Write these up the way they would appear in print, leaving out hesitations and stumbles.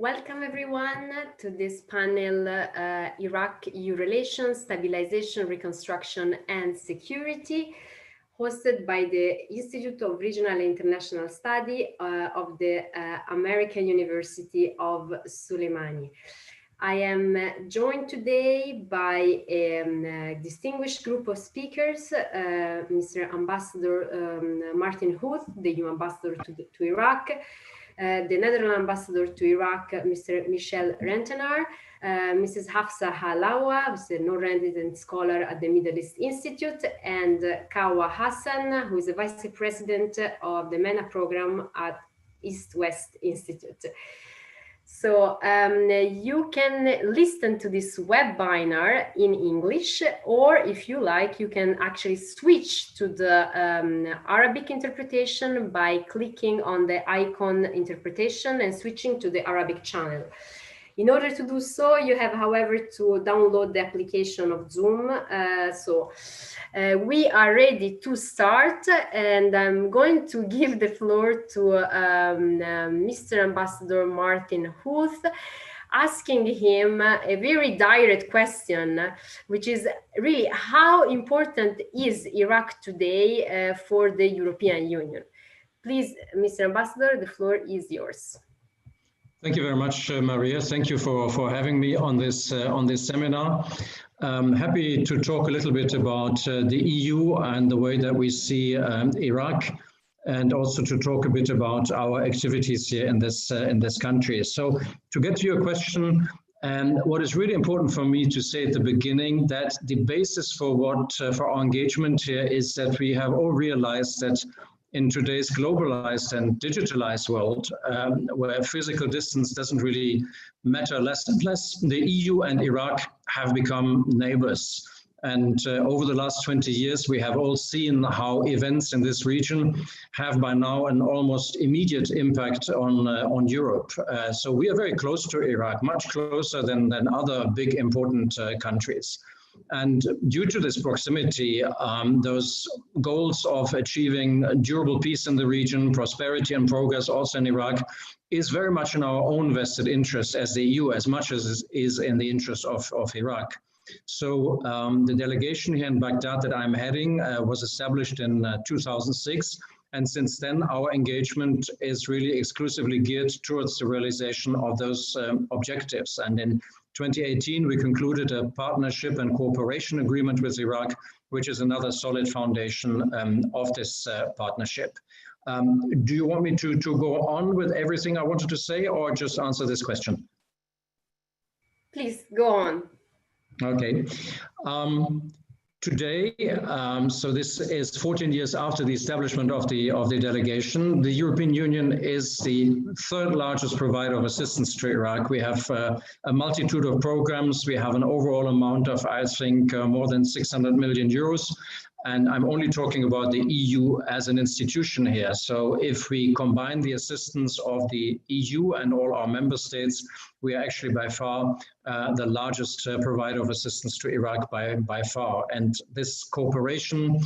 Welcome everyone to this panel, Iraq-EU Relations, Stabilization, Reconstruction and Security, hosted by the Institute of Regional and International Study of the American University of Suleimani. I am joined today by a distinguished group of speakers, Mr. Ambassador Martin Huth, the EU Ambassador to Iraq, the Netherlands Ambassador to Iraq, Mr. Michel Rentenaar, Mrs. Hafsa Halawa, who's a non-resident scholar at the Middle East Institute, and Kawa Hassan, who is the Vice President of the MENA program at East-West Institute. So you can listen to this webinar in English, or if you like, you can actually switch to the Arabic interpretation by clicking on the icon interpretation and switching to the Arabic channel. In order to do so, you have, however, to download the application of Zoom. We are ready to start, and I'm going to give the floor to Mr. Ambassador Martin Huth, asking him a very direct question, which is really how important is Iraq today for the European Union? Please, Mr. Ambassador, the floor is yours. Thank you very much, Maria. Thank you for having me on this seminar. I'm happy to talk a little bit about the EU and the way that we see Iraq, and also to talk a bit about our activities here in this country. So to get to your question, and what is really important for me to say at the beginning, that the basis for our engagement here is that we have all realized that in today's globalized and digitalized world, where physical distance doesn't really matter less and less, the EU and Iraq have become neighbors. And over the last 20 years, we have all seen how events in this region have by now an almost immediate impact on Europe. So we are very close to Iraq, much closer than other big important countries. And due to this proximity, those goals of achieving durable peace in the region, prosperity and progress also in Iraq, is very much in our own vested interest as the EU, as much as it is in the interest of Iraq. So the delegation here in Baghdad that I'm heading was established in 2006. And since then, our engagement is really exclusively geared towards the realization of those objectives. And in 2018, we concluded a partnership and cooperation agreement with Iraq, which is another solid foundation of this partnership. Do you want me to go on with everything I wanted to say, or just answer this question? Please go on. Okay. Today, so this is 14 years after the establishment of the delegation, the European Union is the third largest provider of assistance to Iraq. We have a multitude of programs. We have an overall amount of, I think, more than 600 million euros. And I'm only talking about the EU as an institution here. So if we combine the assistance of the EU and all our member states, we are actually by far the largest provider of assistance to Iraq by far. And this cooperation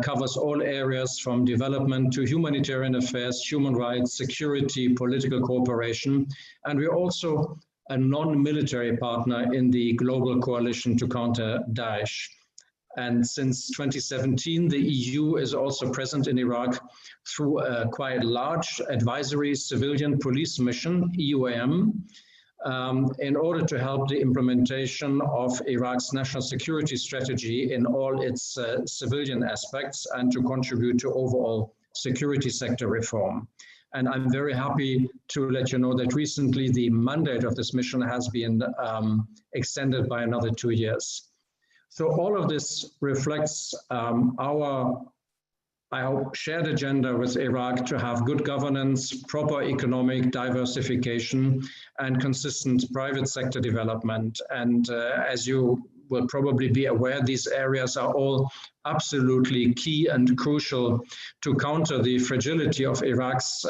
covers all areas from development to humanitarian affairs, human rights, security, political cooperation. And we're also a non-military partner in the global coalition to counter Daesh. And since 2017, the EU is also present in Iraq through a quite large advisory civilian police mission, EUAM, in order to help the implementation of Iraq's national security strategy in all its civilian aspects and to contribute to overall security sector reform. And I'm very happy to let you know that recently the mandate of this mission has been extended by another 2 years. So all of this reflects our, I hope, shared agenda with Iraq to have good governance, proper economic diversification, and consistent private sector development. And as you will probably be aware, these areas are all absolutely key and crucial to counter the fragility of Iraq's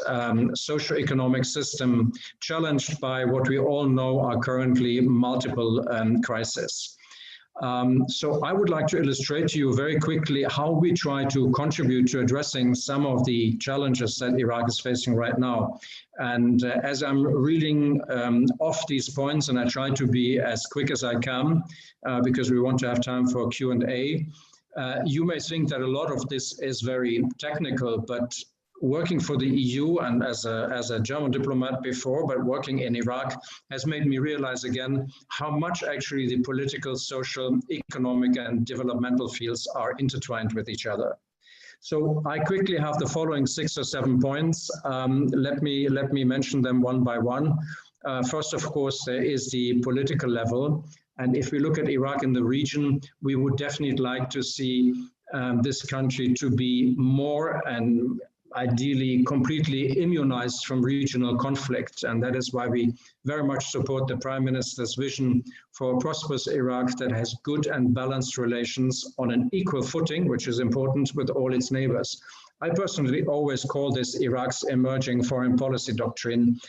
socio-economic system, challenged by what we all know are currently multiple crises. So I would like to illustrate to you very quickly how we try to contribute to addressing some of the challenges that Iraq is facing right now. And as I'm reading off these points, and I try to be as quick as I can, because we want to have time for Q&A, you may think that a lot of this is very technical, but working for the EU and as a German diplomat before, but working in Iraq has made me realize again how much actually the political, social, economic, and developmental fields are intertwined with each other. So I quickly have the following 6 or 7 points. Let me mention them one by one. First, of course, there is the political level. And if we look at Iraq in the region, we would definitely like to see this country to be more and ideally completely immunized from regional conflict. And that is why we very much support the Prime Minister's vision for a prosperous Iraq that has good and balanced relations on an equal footing, which is important, with all its neighbors. I personally always call this Iraq's emerging foreign policy doctrine,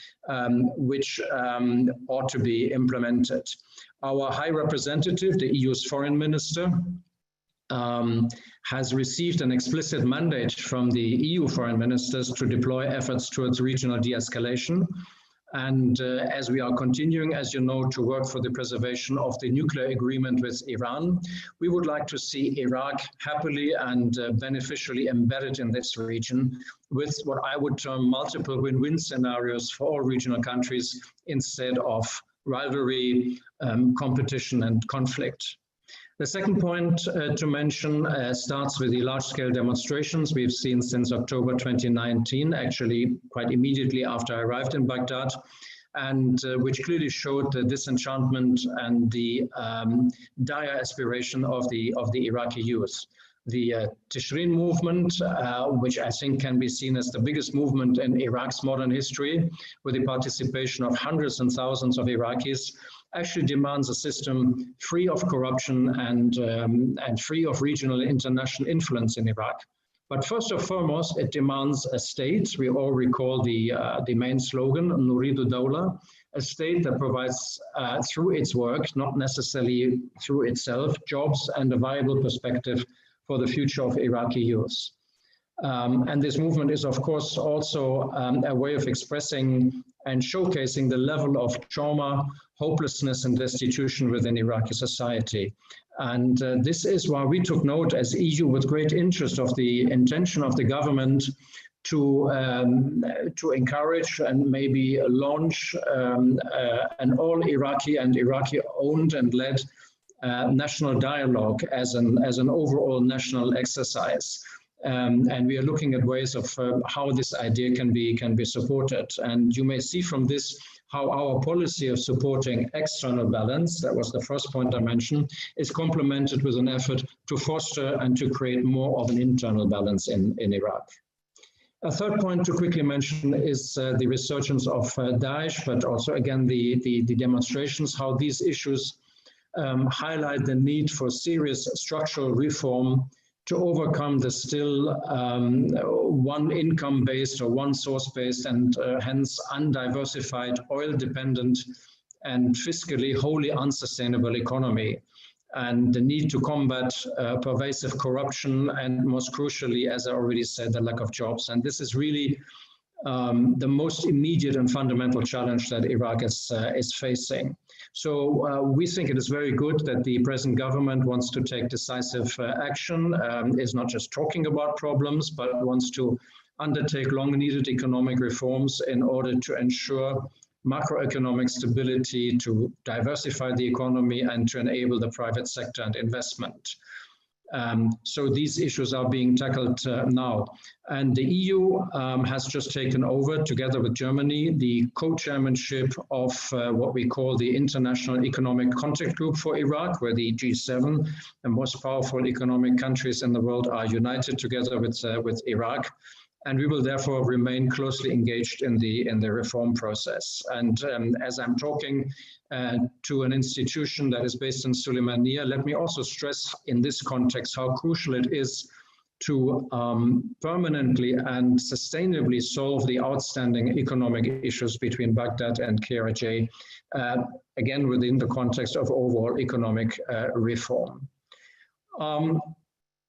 which ought to be implemented. Our High Representative, the EU's foreign minister, has received an explicit mandate from the EU foreign ministers to deploy efforts towards regional de-escalation. And as we are continuing, as you know, to work for the preservation of the nuclear agreement with Iran, we would like to see Iraq happily and beneficially embedded in this region with what I would term multiple win-win scenarios for all regional countries instead of rivalry, competition, and conflict. The second point to mention starts with the large-scale demonstrations we've seen since October 2019, actually quite immediately after I arrived in Baghdad, and which clearly showed the disenchantment and the dire aspiration of the Iraqi youth. The Tishrin movement, which I think can be seen as the biggest movement in Iraq's modern history, with the participation of hundreds and thousands of Iraqis, actually demands a system free of corruption and free of regional and international influence in Iraq. But first and foremost, it demands a state. We all recall the main slogan, Nuridu Dawla, a state that provides through its work, not necessarily through itself, jobs and a viable perspective for the future of Iraqi youth. And this movement is, of course, also a way of expressing and showcasing the level of trauma, hopelessness, and destitution within Iraqi society. And this is why we took note as EU with great interest of the intention of the government to encourage and maybe launch an all Iraqi and Iraqi-owned and led national dialogue as an overall national exercise. And we are looking at ways of how this idea can be supported. And you may see from this how our policy of supporting external balance, that was the first point I mentioned, is complemented with an effort to foster and to create more of an internal balance in Iraq. A third point to quickly mention is the resurgence of Daesh, but also again the demonstrations, how these issues highlight the need for serious structural reform to overcome the still one income-based or one source-based and hence undiversified, oil-dependent and fiscally wholly unsustainable economy, and the need to combat pervasive corruption and most crucially, as I already said, the lack of jobs. And this is really the most immediate and fundamental challenge that Iraq is facing. So we think it is very good that the present government wants to take decisive action, is not just talking about problems, but wants to undertake long-needed economic reforms in order to ensure macroeconomic stability, to diversify the economy, and to enable the private sector and investment. So these issues are being tackled now. And the EU has just taken over, together with Germany, the co-chairmanship of what we call the International Economic Contact Group for Iraq, where the G7, the most powerful economic countries in the world, are united together with Iraq. And we will therefore remain closely engaged in the reform process. And as I'm talking to an institution that is based in Sulaymaniyah, let me also stress in this context how crucial it is to permanently and sustainably solve the outstanding economic issues between Baghdad and KRJ, again within the context of overall economic reform.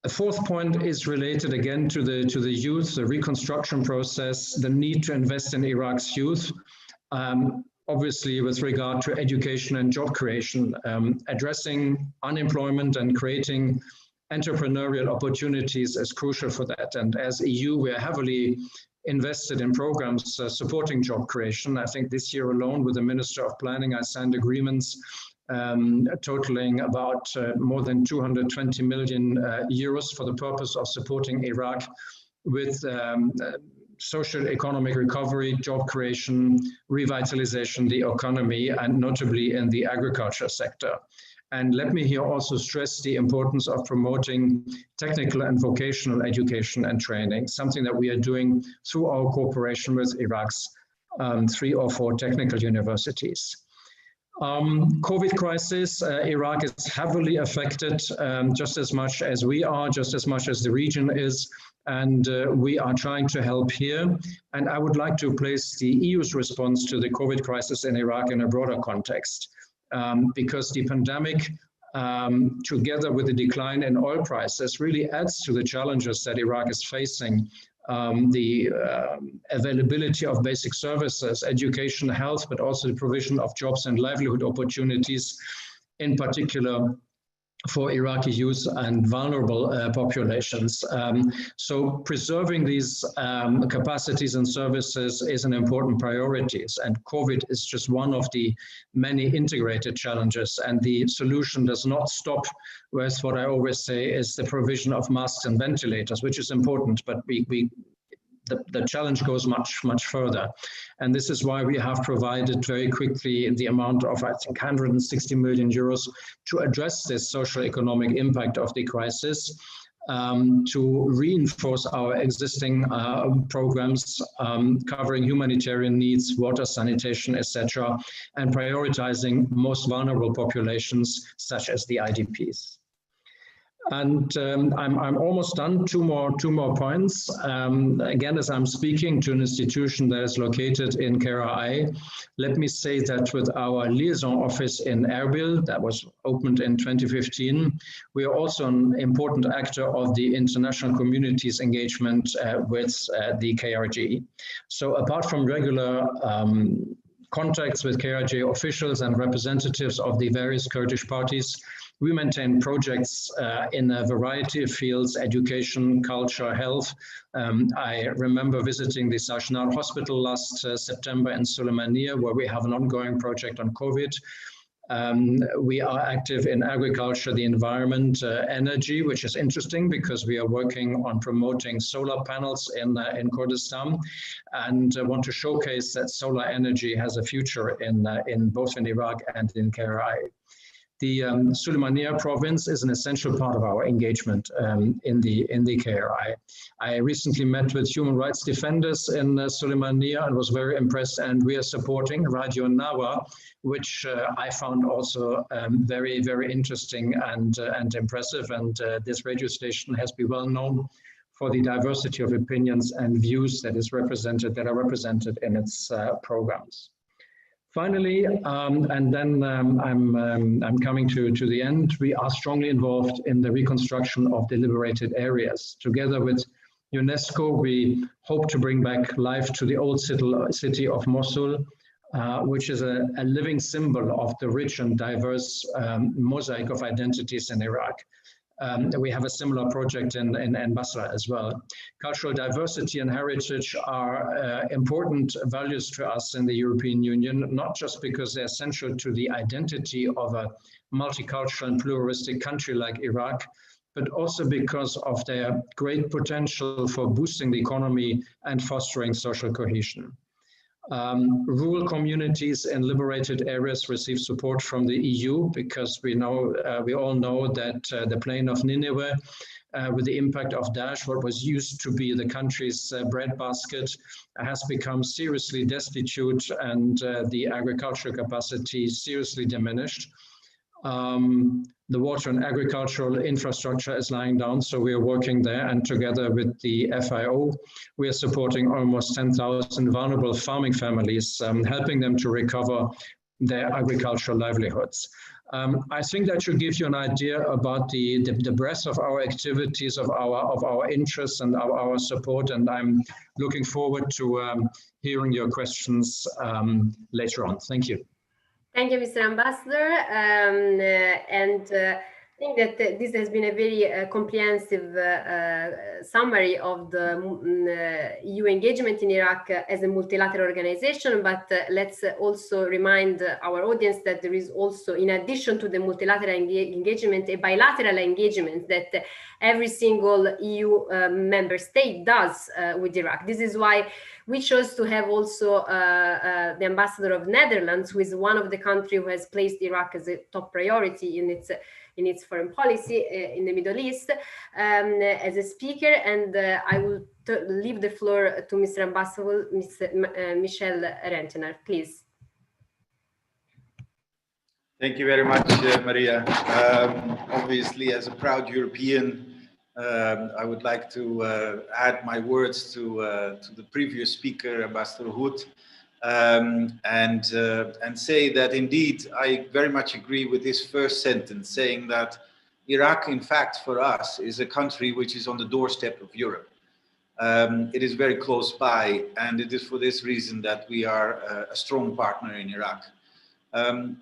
A fourth point is related again to the youth, the reconstruction process, the need to invest in Iraq's youth, obviously with regard to education and job creation, addressing unemployment and creating entrepreneurial opportunities is crucial for that. And as EU, we are heavily invested in programs supporting job creation. I think this year alone with the Minister of Planning, I signed agreements totaling about more than 220 million euros for the purpose of supporting Iraq with social economic recovery, job creation, revitalization, the economy, and notably in the agriculture sector. And let me here also stress the importance of promoting technical and vocational education and training, something that we are doing through our cooperation with Iraq's 3 or 4 technical universities. COVID crisis, Iraq is heavily affected just as much as we are, just as much as the region is, and we are trying to help here. And I would like to place the EU's response to the COVID crisis in Iraq in a broader context, because the pandemic, together with the decline in oil prices, really adds to the challenges that Iraq is facing. The availability of basic services, education, health, but also the provision of jobs and livelihood opportunities, in particular for Iraqi youth and vulnerable populations. So preserving these capacities and services is an important priority, and COVID is just one of the many integrated challenges, and the solution does not stop with what I always say is the provision of masks and ventilators, which is important, but the challenge goes much further. And this is why we have provided very quickly the amount of, I think, 160 million euros to address this social economic impact of the crisis, to reinforce our existing programs covering humanitarian needs, water, sanitation, etc., and prioritizing most vulnerable populations such as the IDPs. And I'm almost done. Two more points. Again, as I'm speaking to an institution that is located in KRI, let me say that with our liaison office in Erbil, that was opened in 2015, we are also an important actor of the international community's engagement with the KRG. So apart from regular contacts with KRG officials and representatives of the various Kurdish parties, we maintain projects in a variety of fields: education, culture, health. I remember visiting the Sajnar Hospital last September in Suleymaniye, where we have an ongoing project on COVID. We are active in agriculture, the environment, energy, which is interesting because we are working on promoting solar panels in Kurdistan, and want to showcase that solar energy has a future in both in Iraq and in KRI. The Suleymaniye province is an essential part of our engagement in the KRI. I recently met with human rights defenders in Suleymaniye and was very impressed, and we are supporting Radio Nawa, which I found also very, very interesting and impressive. And this radio station has been well known for the diversity of opinions and views that are represented in its programs. Finally, and then I'm coming to the end, we are strongly involved in the reconstruction of the liberated areas. Together with UNESCO, we hope to bring back life to the old city of Mosul, which is a living symbol of the rich and diverse mosaic of identities in Iraq. We have a similar project in Basra as well. Cultural diversity and heritage are important values to us in the European Union, not just because they're essential to the identity of a multicultural and pluralistic country like Iraq, but also because of their great potential for boosting the economy and fostering social cohesion. Rural communities in liberated areas receive support from the EU because we all know that the plain of Nineveh, with the impact of Daesh, what was used to be the country's breadbasket, has become seriously destitute, and the agricultural capacity seriously diminished. The water and agricultural infrastructure is lying down, so we are working there, and together with the FIO, we are supporting almost 10,000 vulnerable farming families, helping them to recover their agricultural livelihoods. I think that should give you an idea about the breadth of our activities, of our interests, and our support. And I'm looking forward to hearing your questions later on. Thank you. Thank you, Mr. Ambassador. I think that this has been a very comprehensive summary of the EU engagement in Iraq as a multilateral organization, but let's also remind our audience that there is also, in addition to the multilateral engagement, a bilateral engagement that every single EU member state does with Iraq. This is why we chose to have also the ambassador of Netherlands, who is one of the countries who has placed Iraq as a top priority in its foreign policy in the Middle East, as a speaker. And I will leave the floor to Mr. Ambassador, Mr. Michel Rentener, please. Thank you very much, Maria. Obviously, as a proud European, I would like to add my words to the previous speaker, Ambassador Hood, and say that indeed I very much agree with this first sentence, saying that Iraq, in fact, for us, is a country which is on the doorstep of Europe. It is very close by, and it is for this reason that we are a strong partner in Iraq.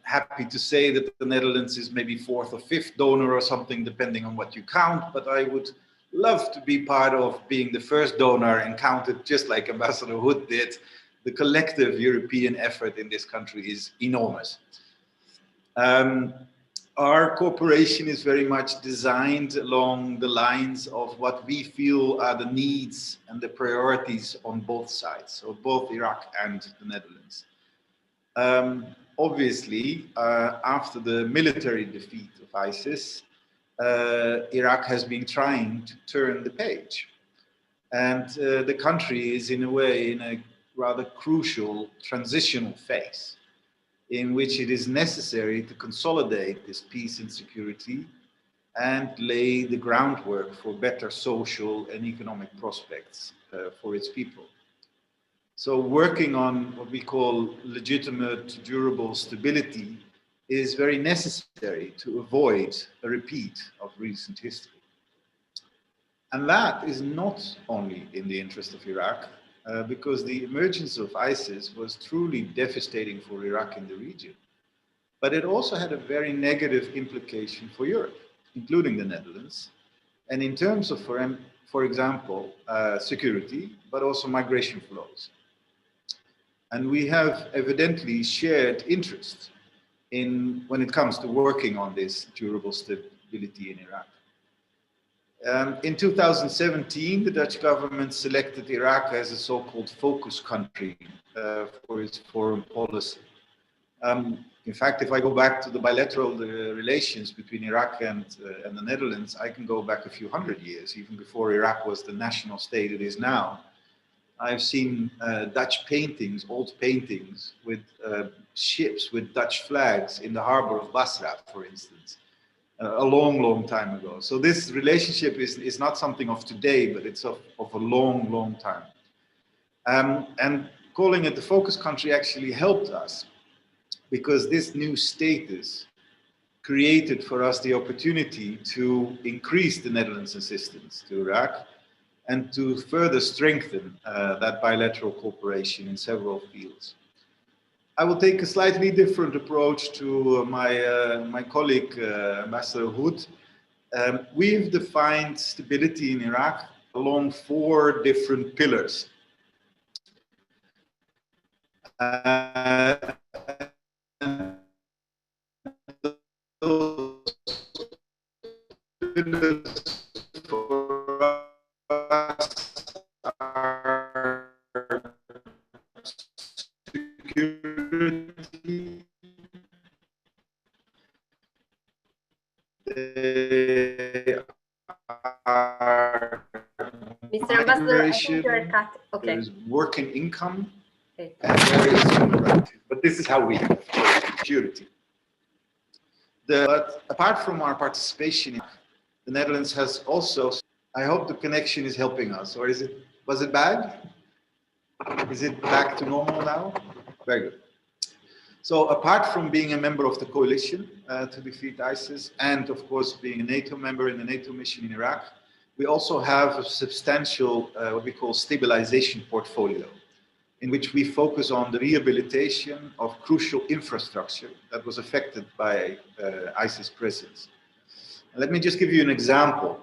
Happy to say that the Netherlands is maybe fourth or fifth donor or something, depending on what you count, but I would love to be part of being the first donor and count it just like Ambassador Hood did. The collective European effort in this country is enormous. Our cooperation is very much designed along the lines of what we feel are the needs and the priorities on both sides, so both Iraq and the Netherlands. Obviously, after the military defeat of ISIS, Iraq has been trying to turn the page. And the country is in a way in a rather crucial transitional phase in which it is necessary to consolidate this peace and security and lay the groundwork for better social and economic prospects for its people. So working on what we call legitimate, durable stability is very necessary to avoid a repeat of recent history. And that is not only in the interest of Iraq, because the emergence of ISIS was truly devastating for Iraq in the region. But it also had a very negative implication for Europe, including the Netherlands, and in terms of, for example, security, but also migration flows. And we have evidently shared interest when it comes to working on this durable stability in Iraq. In 2017, the Dutch government selected Iraq as a so-called focus country for its foreign policy. In fact, if I go back to the bilateral relations between Iraq and the Netherlands, I can go back a few hundred years, even before Iraq was the national state it is now. I've seen Dutch paintings, old paintings with ships with Dutch flags in the harbor of Basra, for instance, a long, long time ago. So this relationship is not something of today, but it's of a long, long time. And calling it the focus country actually helped us because this new status created for us the opportunity to increase the Netherlands' assistance to Iraq and to further strengthen that bilateral cooperation in several fields. I will take a slightly different approach to my colleague, Ambassador Hood. We've defined stability in Iraq along 4 different pillars. Those pillars for us are security, they are Mr. Ambassador, I think you are cut. Okay. There is working income, and there is human rights. But this is how we have security. But apart from our participation, the Netherlands has also, I hope the connection is helping us, or was it bad? Is it back to normal now? Very good. So apart from being a member of the coalition to defeat ISIS, and of course being a NATO member in the NATO mission in Iraq, we also have a substantial, what we call stabilization portfolio, in which we focus on the rehabilitation of crucial infrastructure that was affected by ISIS presence. Let me just give you an example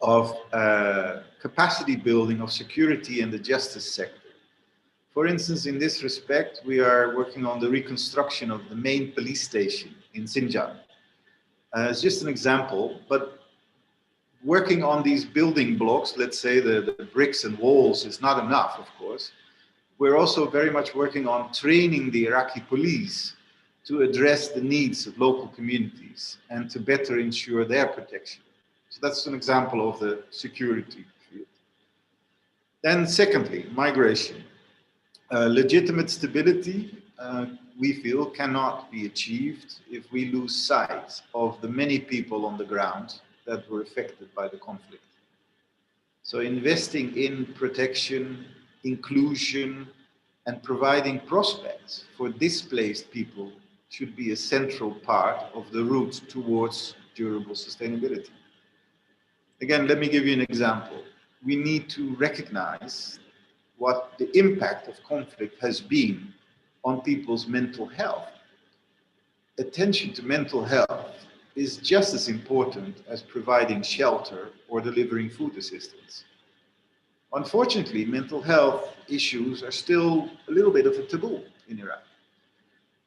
of capacity building of security in the justice sector. For instance, in this respect, we are working on the reconstruction of the main police station in Sinjar. It's just an example, but working on these building blocks, let's say the bricks and walls, is not enough, of course. We're also very much working on training the Iraqi police to address the needs of local communities and to better ensure their protection. So that's an example of the security field. Then secondly, migration. Legitimate stability, we feel, cannot be achieved if we lose sight of the many people on the ground that were affected by the conflict. So investing in protection, inclusion, and providing prospects for displaced people should be a central part of the route towards durable sustainability. Again, let me give you an example. We need to recognize what the impact of conflict has been on people's mental health. Attention to mental health is just as important as providing shelter or delivering food assistance. Unfortunately, mental health issues are still a little bit of a taboo in Iraq.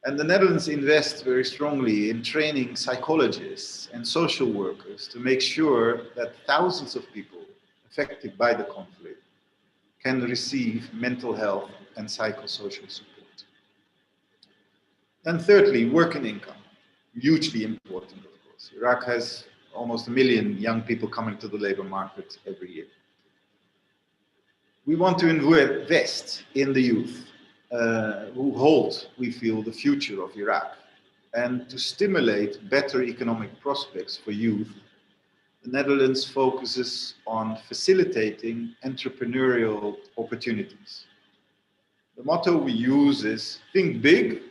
And the Netherlands invests very strongly in training psychologists and social workers to make sure that thousands of people affected by the conflict can receive mental health and psychosocial support. And thirdly, work and income, hugely important, of course. Iraq has almost 1 million young people coming to the labor market every year. We want to invest in the youth who hold, we feel, the future of Iraq, and to stimulate better economic prospects for youth. The Netherlands focuses on facilitating entrepreneurial opportunities. The motto we use is think big,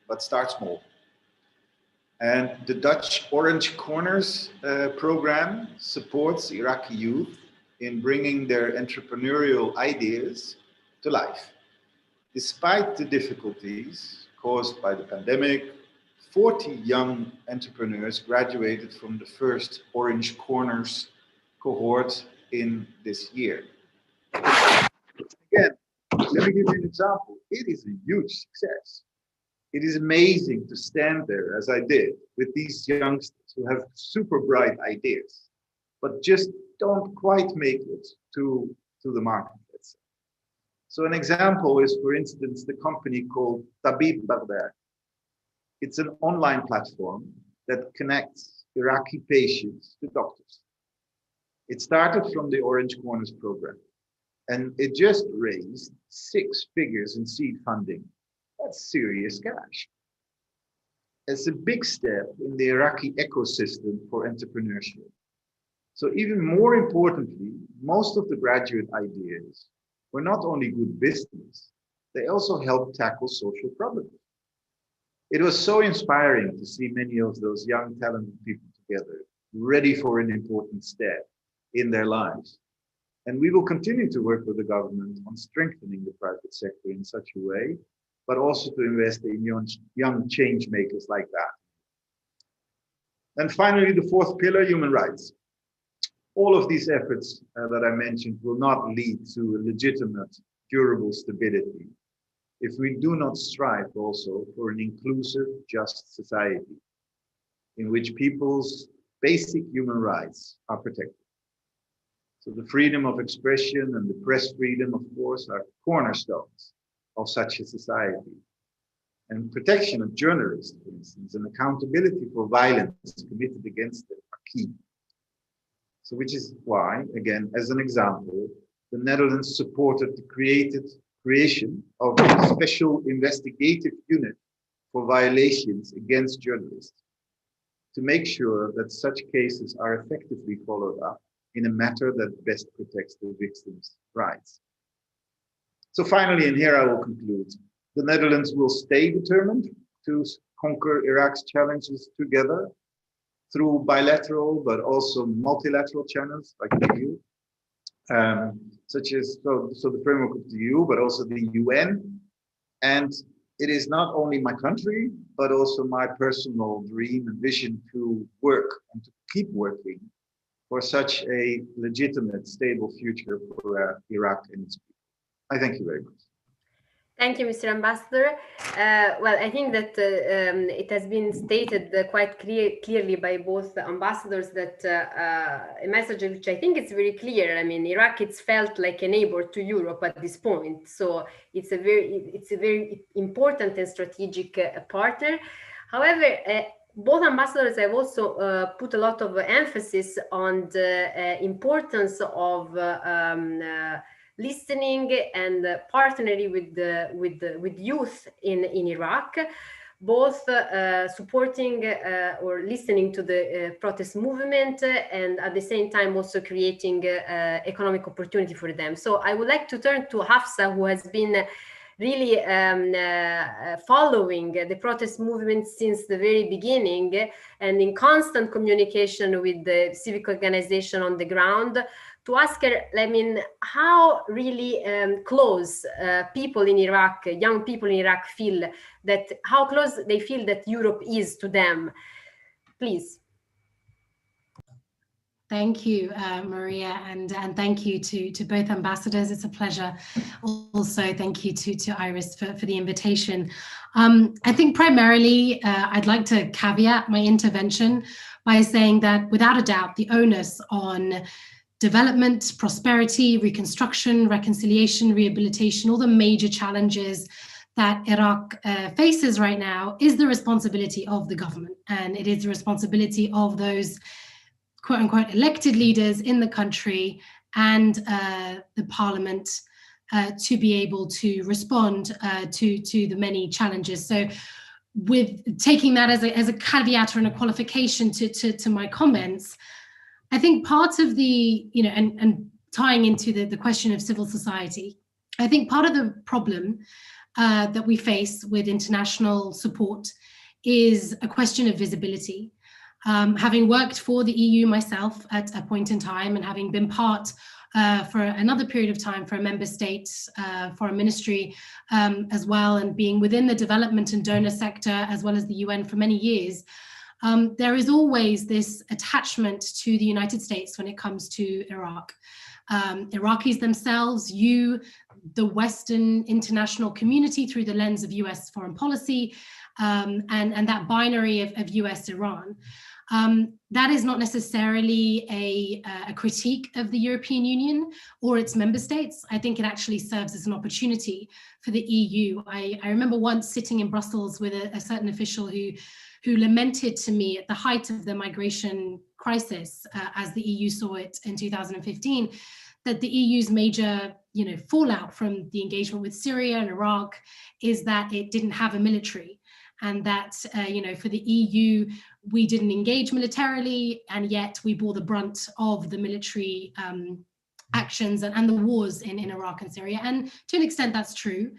but start small. And the Dutch Orange Corners program supports Iraqi youth in bringing their entrepreneurial ideas to life. Despite the difficulties caused by the pandemic, 40 young entrepreneurs graduated from the first Orange Corners cohort in this year. Again, let me give you an example. It is a huge success. It is amazing to stand there, as I did, with these youngsters who have super bright ideas, but just don't quite make it to the market, let's say. So an example is, for instance, the company called Tabib Baghdad. It's an online platform that connects Iraqi patients to doctors. It started from the Orange Corners program, and it just raised 6 figures in seed funding. That's serious cash. It's a big step in the Iraqi ecosystem for entrepreneurship. So even more importantly, most of the graduate ideas were not only good business, they also helped tackle social problems. It was so inspiring to see many of those young, talented people together, ready for an important step in their lives. And we will continue to work with the government on strengthening the private sector in such a way, but also to invest in young change makers like that. And finally, the 4th pillar, human rights. All of these efforts that I mentioned will not lead to a legitimate, durable stability if we do not strive also for an inclusive, just society in which people's basic human rights are protected. So the freedom of expression and the press freedom, of course, are cornerstones of such a society. And protection of journalists, for instance, and accountability for violence committed against them are key. So which is why, again, as an example, the Netherlands supported the creation of a special investigative unit for violations against journalists. to make sure that such cases are effectively followed up in a manner that best protects the victims' rights. So finally, and here I will conclude, the Netherlands will stay determined to conquer Iraq's challenges together through bilateral but also multilateral channels like the EU, such as the framework of the EU, but also the UN. And it is not only my country, but also my personal dream and vision to work and to keep working for such a legitimate, stable future for Iraq and its people. I thank you very much. Thank you, Mr. Ambassador. Well, I think that it has been stated quite clearly by both ambassadors that a message which I think is very clear. I mean, Iraq, it's felt like a neighbor to Europe at this point. So it's a very important and strategic partner. However, both ambassadors have also put a lot of emphasis on the importance of listening and partnering with youth in Iraq, both supporting or listening to the protest movement and at the same time also creating economic opportunity for them. So I would like to turn to Hafsa, who has been really following the protest movement since the very beginning and in constant communication with the civic organization on the ground, to ask her, I mean, how really close people in Iraq, young people in Iraq feel that, how close they feel that Europe is to them. Please. Thank you, Maria, and thank you to both ambassadors. It's a pleasure. Also, thank you to Iris for the invitation. I think primarily I'd like to caveat my intervention by saying that without a doubt, the onus on development, prosperity, reconstruction, reconciliation, rehabilitation, all the major challenges that Iraq faces right now is the responsibility of the government. And it is the responsibility of those quote unquote elected leaders in the country and the parliament to be able to respond to the many challenges. So with taking that as a caveat or a qualification to my comments, I think part of the, and tying into the question of civil society, I think part of the problem that we face with international support is a question of visibility. Having worked for the EU myself at a point in time and having been part for another period of time for a member state foreign ministry as well, and being within the development and donor sector as well as the UN for many years, there is always this attachment to the United States when it comes to Iraq. Iraqis themselves view the Western international community through the lens of US foreign policy and that binary of US-Iran. That is not necessarily a critique of the European Union or its member states. I think it actually serves as an opportunity for the EU. I remember once sitting in Brussels with a certain official who lamented to me at the height of the migration crisis, as the EU saw it in 2015, that the EU's major fallout from the engagement with Syria and Iraq is that it didn't have a military, and that for the EU, we didn't engage militarily, and yet we bore the brunt of the military actions and the wars in Iraq and Syria. And to an extent, that's true.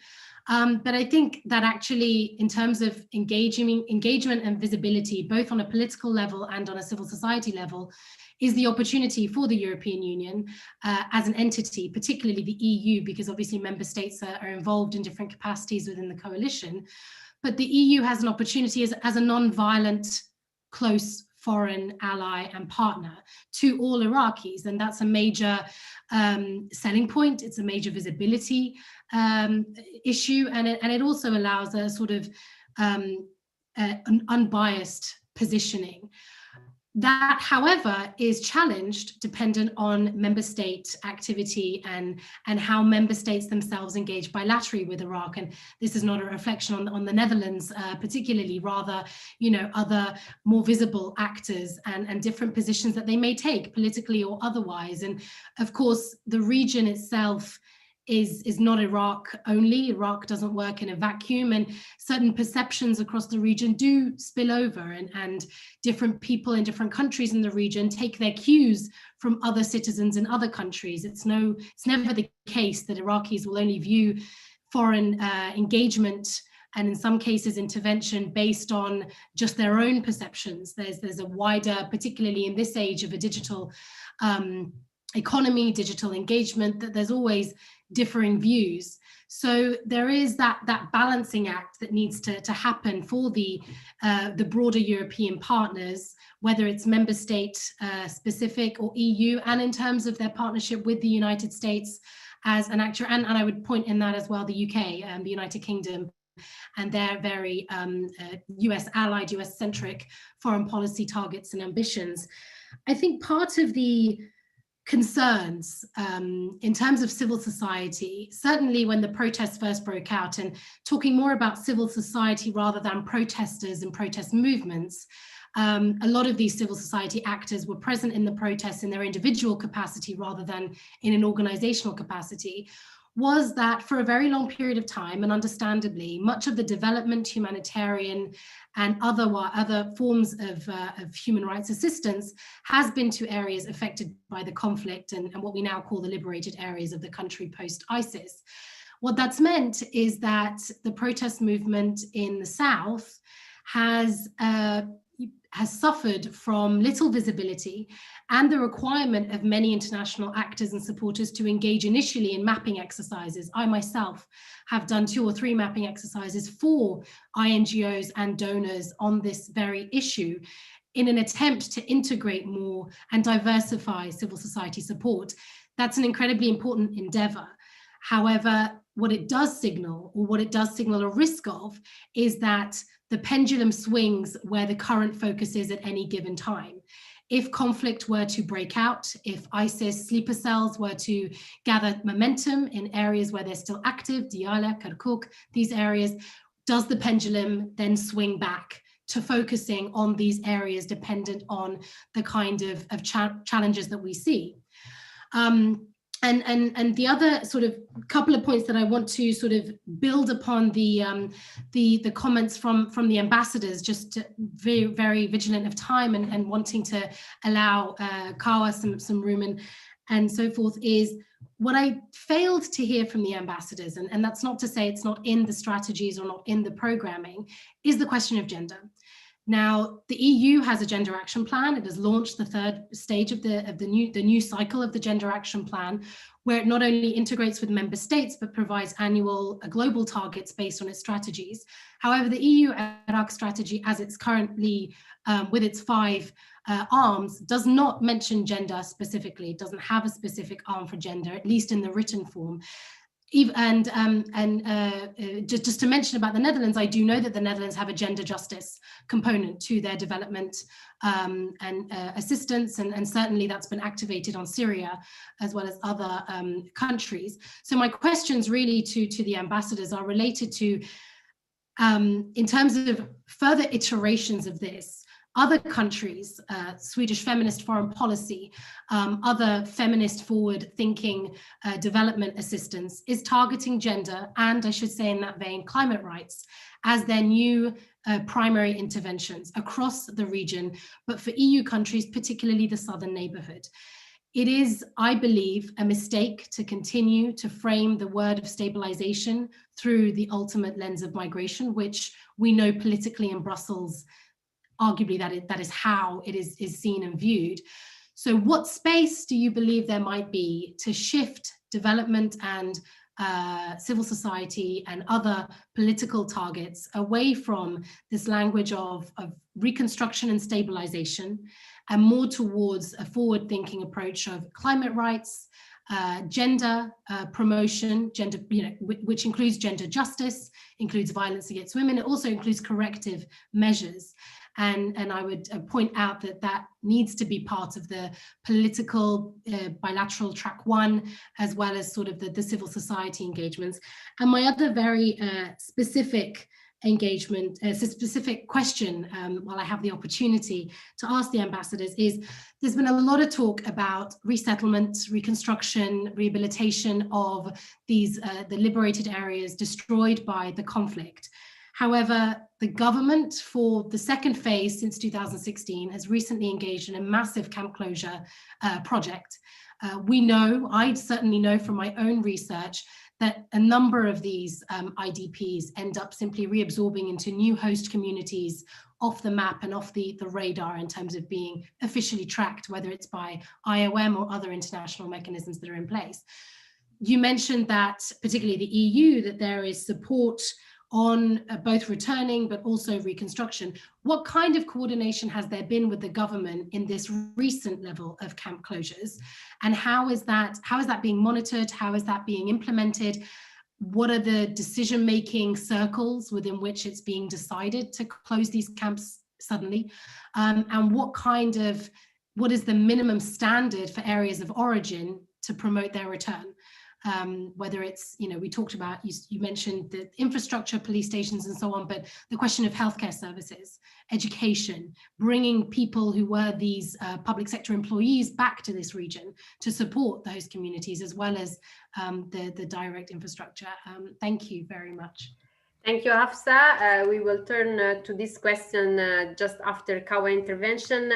But I think that actually, in terms of engagement and visibility, both on a political level and on a civil society level, is the opportunity for the European Union as an entity, particularly the EU, because obviously member states are involved in different capacities within the coalition. But the EU has an opportunity as a non-violent, close foreign ally and partner to all Iraqis, and that's a major selling point. It's a major visibility issue, and it also allows a sort of an unbiased positioning. That, however, is challenged dependent on member state activity and how member states themselves engage bilaterally with Iraq. And this is not a reflection on the Netherlands particularly, rather, other more visible actors and different positions that they may take politically or otherwise. And of course, the region itself is not Iraq only. Iraq doesn't work in a vacuum, and certain perceptions across the region do spill over, and different people in different countries in the region take their cues from other citizens in other countries. It's never the case that Iraqis will only view foreign engagement and in some cases intervention based on just their own perceptions. There's a wider, particularly in this age of a digital economy, digital engagement, that there's always differing views. So there is that balancing act that needs to happen for the broader European partners, whether it's member state specific or EU, and in terms of their partnership with the United States as an actor, and I would point in that as well, the UK, the United Kingdom, and their very US allied, US centric foreign policy targets and ambitions. I think part of the concerns in terms of civil society, certainly when the protests first broke out, and talking more about civil society rather than protesters and protest movements, a lot of these civil society actors were present in the protests in their individual capacity rather than in an organizational capacity, was that for a very long period of time, and understandably, much of the development, humanitarian, and other forms of human rights assistance has been to areas affected by the conflict and what we now call the liberated areas of the country post-ISIS. What that's meant is that the protest movement in the South has suffered from little visibility and the requirement of many international actors and supporters to engage initially in mapping exercises. I myself have done 2 or 3 mapping exercises for INGOs and donors on this very issue in an attempt to integrate more and diversify civil society support. That's an incredibly important endeavor. However, what it does signal a risk of, is that the pendulum swings where the current focus is at any given time. If conflict were to break out, if ISIS sleeper cells were to gather momentum in areas where they're still active, Diyala, Kirkuk, these areas, does the pendulum then swing back to focusing on these areas dependent on the kind of challenges that we see? And the other sort of couple of points that I want to sort of build upon the comments from the ambassadors, just very, very vigilant of time and wanting to allow Kawa some room and so forth, is what I failed to hear from the ambassadors, and that's not to say it's not in the strategies or not in the programming, is the question of gender. Now, the EU has a gender action plan. It has launched the 3rd stage of the new cycle of the gender action plan, where it not only integrates with member states, but provides annual global targets based on its strategies. However, the EU-Iraq strategy, as it's currently with its 5 arms, does not mention gender specifically. It doesn't have a specific arm for gender, at least in the written form. Just to mention about the Netherlands, I do know that the Netherlands have a gender justice component to their development and assistance, and certainly that's been activated on Syria as well as other countries. So my questions really to the ambassadors are related to, in terms of further iterations of this, other countries, Swedish feminist foreign policy, other feminist forward-thinking development assistance is targeting gender, and I should say in that vein, climate rights, as their new primary interventions across the region, but for EU countries, particularly the southern neighborhood. It is, I believe, a mistake to continue to frame the word of stabilization through the ultimate lens of migration, which we know politically in Brussels, arguably that is how it is seen and viewed. So what space do you believe there might be to shift development and civil society and other political targets away from this language of reconstruction and stabilization, and more towards a forward-thinking approach of climate rights, gender promotion, gender, which includes gender justice, includes violence against women, it also includes corrective measures. And I would point out that needs to be part of the political bilateral track 1, as well as sort of the civil society engagements. And my other very specific engagement, it's a specific question while I have the opportunity to ask the ambassadors is, there's been a lot of talk about resettlement, reconstruction, rehabilitation of these, the liberated areas destroyed by the conflict. However, the government for the second phase since 2016 has recently engaged in a massive camp closure project. We know, I certainly know from my own research, that a number of these IDPs end up simply reabsorbing into new host communities off the map and off the radar in terms of being officially tracked, whether it's by IOM or other international mechanisms that are in place. You mentioned that, particularly the EU, that there is support on both returning but also reconstruction. What kind of coordination has there been with the government in this recent level of camp closures? And how is that being monitored? How is that being implemented? What are the decision-making circles within which it's being decided to close these camps suddenly? And what is the minimum standard for areas of origin to promote their return? Whether it's, we talked about, you mentioned the infrastructure, police stations and so on, but the question of healthcare services, education, bringing people who were these public sector employees back to this region to support those communities, as well as the direct infrastructure. Thank you very much. Thank you, Hafsa. We will turn to this question just after Kawa intervention.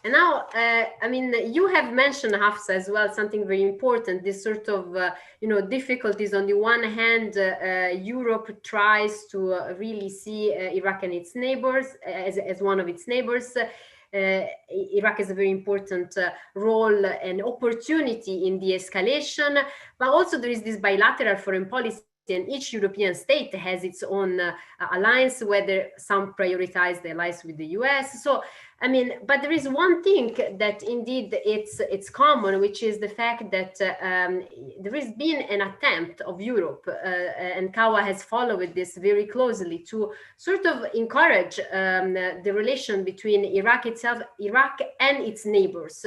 And now, you have mentioned, Hafsa, as well, something very important, this sort of, difficulties. On the one hand, Europe tries to really see Iraq and its neighbors as one of its neighbors. Iraq has a very important role and opportunity in de-escalation, but also there is this bilateral foreign policy, and each European state has its own alliance, whether some prioritize the alliance with the US. So, but there is one thing that indeed it's common, which is the fact that there has been an attempt of Europe, and Kawa has followed this very closely, to sort of encourage the relation between Iraq and its neighbors.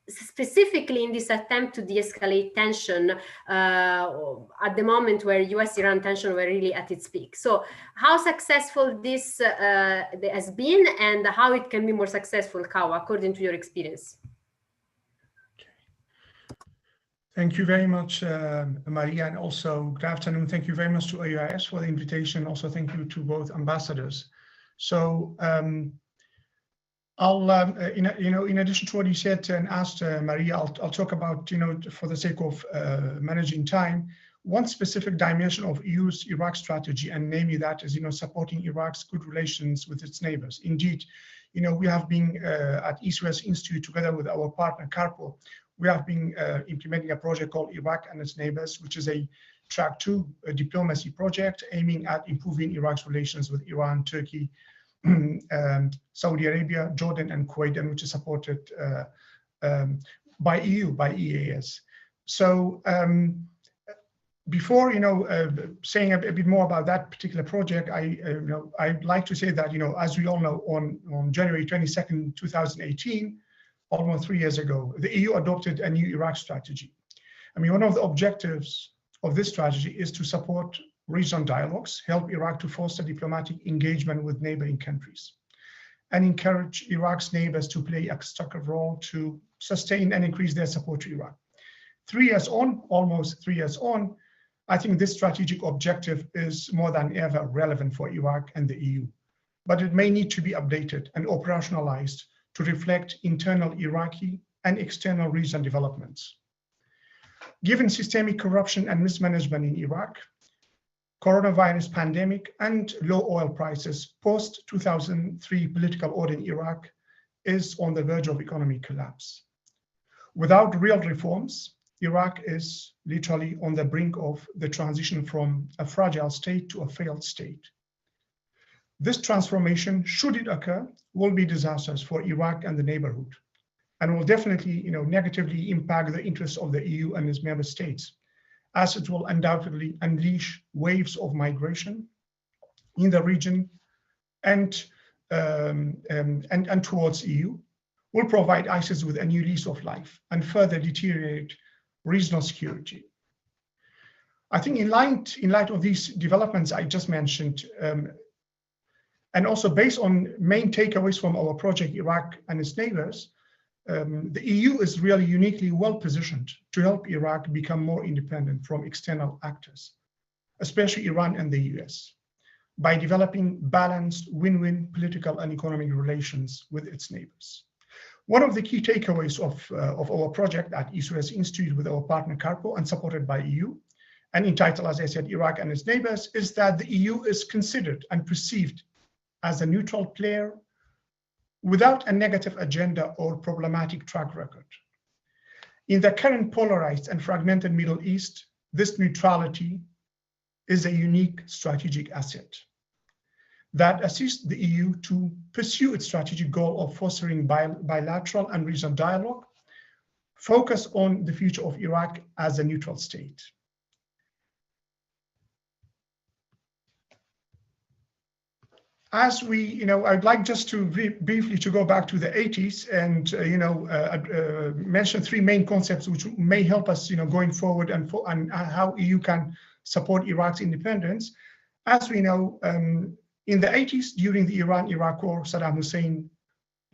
Specifically in this attempt to de-escalate tension at the moment where US-Iran tension were really at its peak. So how successful this has been, and how it can be more successful, Kawa, according to your experience? Thank you very much, Maria, and also good afternoon. Thank you very much to AIS for the invitation. Also, thank you to both ambassadors. So, I'll, in addition to what you said and asked, Maria, I'll talk about, for the sake of managing time, one specific dimension of EU's Iraq strategy, and namely that is, supporting Iraq's good relations with its neighbors. Indeed, we have been at East-West Institute together with our partner CARPO. We have been implementing a project called Iraq and its Neighbors, which is a track 2 diplomacy project aiming at improving Iraq's relations with Iran, Turkey, Saudi Arabia, Jordan, and Kuwait, and which is supported by EU, by EAS. So before saying a bit more about that particular project, I'd like to say that as we all know, on January 22nd, 2018, almost 3 years ago, the EU adopted a new Iraq strategy. One of the objectives of this strategy is to support regional dialogues, help Iraq to foster diplomatic engagement with neighboring countries, and encourage Iraq's neighbors to play a constructive role to sustain and increase their support to Iraq. 3 years on, almost 3 years on, I think this strategic objective is more than ever relevant for Iraq and the EU, but it may need to be updated and operationalized to reflect internal Iraqi and external regional developments. Given systemic corruption and mismanagement in Iraq, coronavirus pandemic, and low oil prices, post-2003 political order in Iraq is on the verge of economic collapse. Without real reforms, Iraq is literally on the brink of the transition from a fragile state to a failed state. This transformation, should it occur, will be disastrous for Iraq and the neighborhood, and will definitely negatively impact the interests of the EU and its member states, as it will undoubtedly unleash waves of migration in the region and towards EU, will provide ISIS with a new lease of life and further deteriorate regional security. I think in light of these developments I just mentioned, and also based on main takeaways from our project Iraq and its neighbors, the EU is really uniquely well positioned to help Iraq become more independent from external actors, especially Iran and the US, by developing balanced win-win political and economic relations with its neighbors. One of the key takeaways of our project at ESOS Institute with our partner CARPO and supported by EU, and entitled, as I said, Iraq and its neighbors, is that the EU is considered and perceived as a neutral player without a negative agenda or problematic track record. In the current polarized and fragmented Middle East, this neutrality is a unique strategic asset that assists the EU to pursue its strategic goal of fostering bilateral and regional dialogue, focus on the future of Iraq as a neutral state. As we, I'd like just to briefly to go back to the 80s and, mention three main concepts which may help us, going forward and how EU can support Iraq's independence. As we know, in the 80s, during the Iran-Iraq War, Saddam Hussein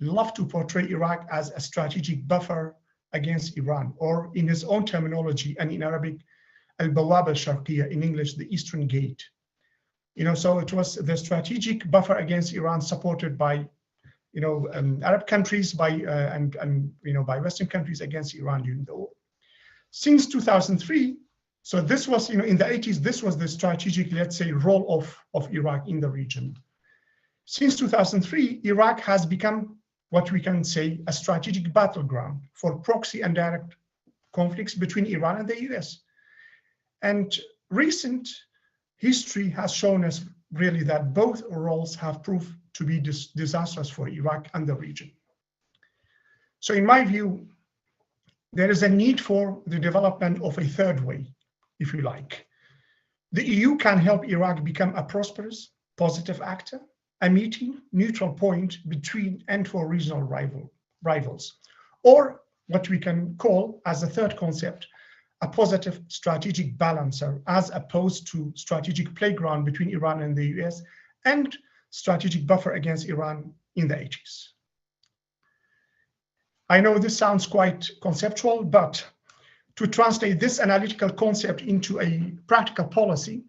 loved to portray Iraq as a strategic buffer against Iran, or in his own terminology and in Arabic, al-Bawab al-Sharqiyya, in English, the Eastern Gate. So it was the strategic buffer against Iran, supported by, Arab countries, by Western countries against Iran during the war. Since 2003, so this was, in the 80s, this was the strategic, let's say, role of Iraq in the region. Since 2003, Iraq has become what we can say a strategic battleground for proxy and direct conflicts between Iran and the US. And recent history has shown us really that both roles have proved to be disastrous for Iraq and the region. So in my view, there is a need for the development of a third way, if you like. The EU can help Iraq become a prosperous, positive actor, a meeting, neutral point between and for regional rivals, or what we can call, as a third concept, a positive strategic balancer, as opposed to strategic playground between Iran and the US and strategic buffer against Iran in the 80s. I know this sounds quite conceptual, but to translate this analytical concept into a practical policy,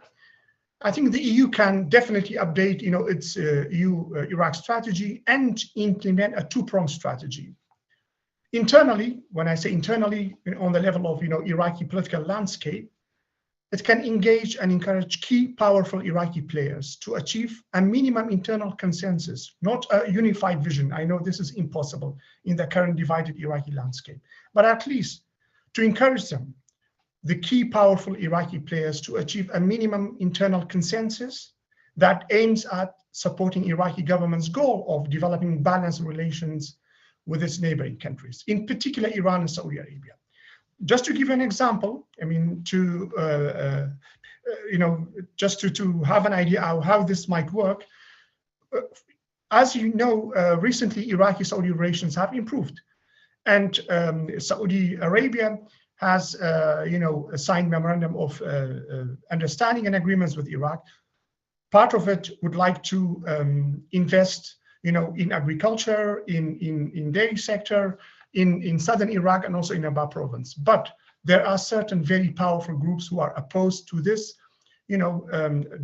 I think the EU can definitely update, its EU-Iraq strategy and implement a two-pronged strategy. Internally, when I say internally, on the level of Iraqi political landscape, it can engage and encourage key powerful Iraqi players to achieve a minimum internal consensus, not a unified vision. I know this is impossible in the current divided Iraqi landscape, but at least to encourage them, the key powerful Iraqi players, to achieve a minimum internal consensus that aims at supporting Iraqi government's goal of developing balanced relations with its neighboring countries, in particular Iran and Saudi Arabia. Just to give an example, just to have an idea of how this might work, as you know, recently Iraqi-Saudi relations have improved, and Saudi Arabia has, signed memorandum of understanding and agreements with Iraq. Part of it would like to invest in agriculture, in dairy sector, in southern Iraq, and also in Anbar province. But there are certain very powerful groups who are opposed to this,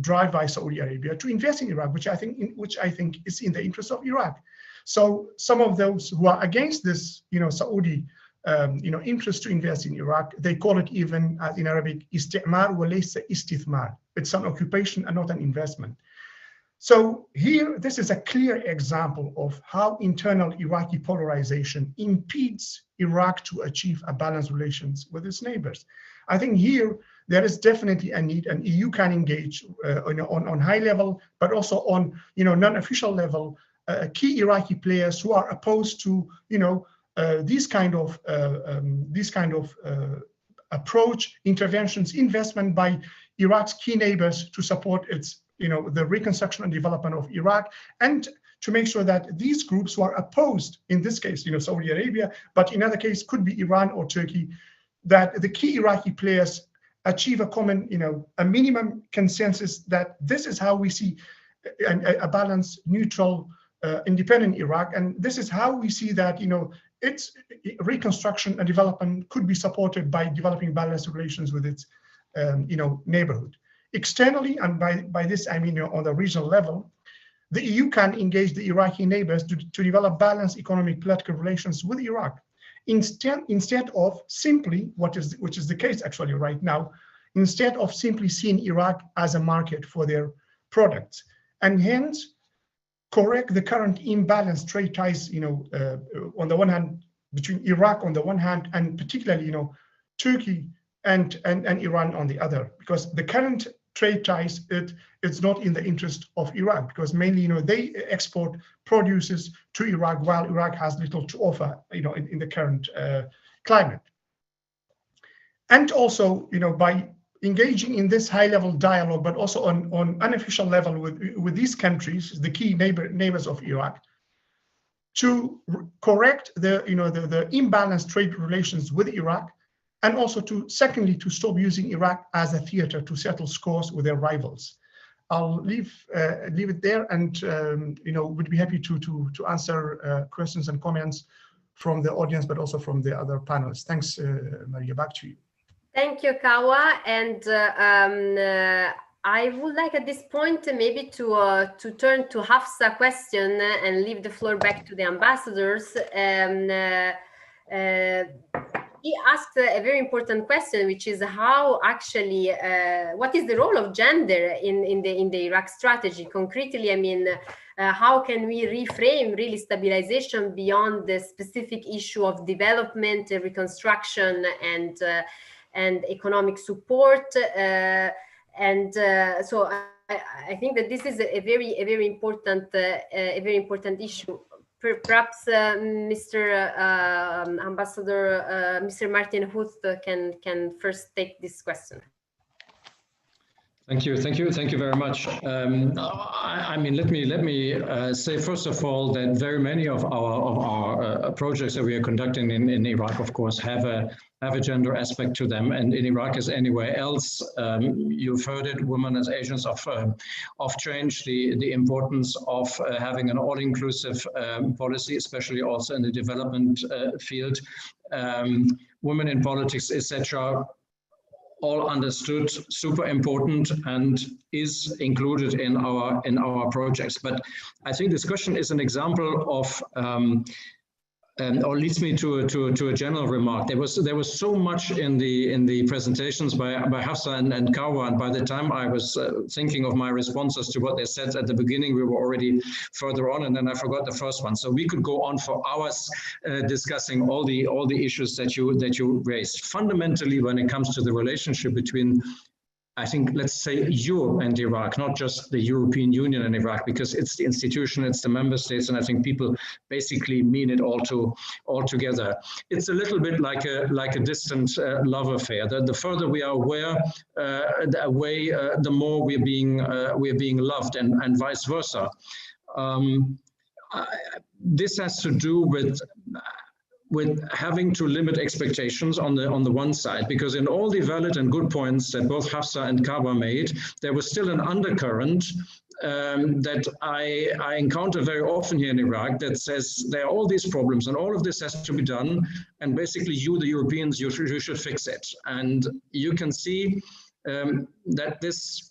drive by Saudi Arabia to invest in Iraq, which I think is in the interest of Iraq. So some of those who are against this, Saudi, interest to invest in Iraq, they call it even in Arabic, istimar wa laysa istithmar. It's an occupation and not an investment. So here, this is a clear example of how internal Iraqi polarization impedes Iraq to achieve a balanced relations with its neighbors. I think here there is definitely a need, and EU can engage on high level, but also on non-official level, key Iraqi players who are opposed to these kind of approach, interventions, investment by Iraq's key neighbors to support its the reconstruction and development of Iraq, and to make sure that these groups who are opposed, in this case, Saudi Arabia, but in other case could be Iran or Turkey, that the key Iraqi players achieve a common, a minimum consensus that this is how we see a balanced, neutral, independent Iraq, and this is how we see that its reconstruction and development could be supported by developing balanced relations with its neighborhood. Externally, and by this I mean on the regional level, the EU can engage the Iraqi neighbors to develop balanced economic political relations with Iraq, instead of simply, which is the case actually right now, instead of simply seeing Iraq as a market for their products, and hence correct the current imbalanced trade ties, on the one hand between Iraq on the one hand, and particularly Turkey and Iran on the other, because the current trade ties, it's not in the interest of Iraq, because mainly they export produces to Iraq, while Iraq has little to offer in the current climate. And also by engaging in this high-level dialogue, but also on unofficial level with these countries, the key neighbors of Iraq, to correct the imbalanced trade relations with Iraq, and also secondly to stop using Iraq as a theater to settle scores with their rivals. I'll leave it there, and would be happy to answer questions and comments from the audience, but also from the other panelists. Thanks, Maria. Back to you. Thank you, Kawa. And I would like at this point maybe to turn to Hafsa question and leave the floor back to the ambassadors. He asked a very important question, which is how actually, what is the role of gender in the Iraq strategy? Concretely, I mean, how can we reframe really stabilization beyond the specific issue of development, reconstruction, and economic support? So I think that this is a very important issue. Perhaps Mr. Ambassador, Mr. Martin Huth can first take this question. Thank you very much. I mean, let me say first of all that very many of our projects that we are conducting in Iraq, of course, have a gender aspect to them, and in Iraq as anywhere else, you've heard it, women as agents of change, the importance of having an all-inclusive policy, especially also in the development field, women in politics, etc. All understood, super important, and is included in our projects. But I think this question is an example of, or leads me to a general remark. There was so much in the presentations by Hafsa and Kawa, and by the time I was thinking of my responses to what they said at the beginning, we were already further on, and then I forgot the first one. So we could go on for hours discussing all the issues that you raised. Fundamentally, when it comes to the relationship between, I think, let's say Europe and Iraq, not just the European Union and Iraq, because it's the institution, it's the member states, and I think people basically mean it all together. It's a little bit like a distant love affair. The further we are away, the more we're being loved, and vice versa. This has to do with having to limit expectations on the one side, because in all the valid and good points that both Hafsa and Kawa made, there was still an undercurrent that I encounter very often here in Iraq that says there are all these problems and all of this has to be done, and basically you, the Europeans, you should fix it. And you can see that this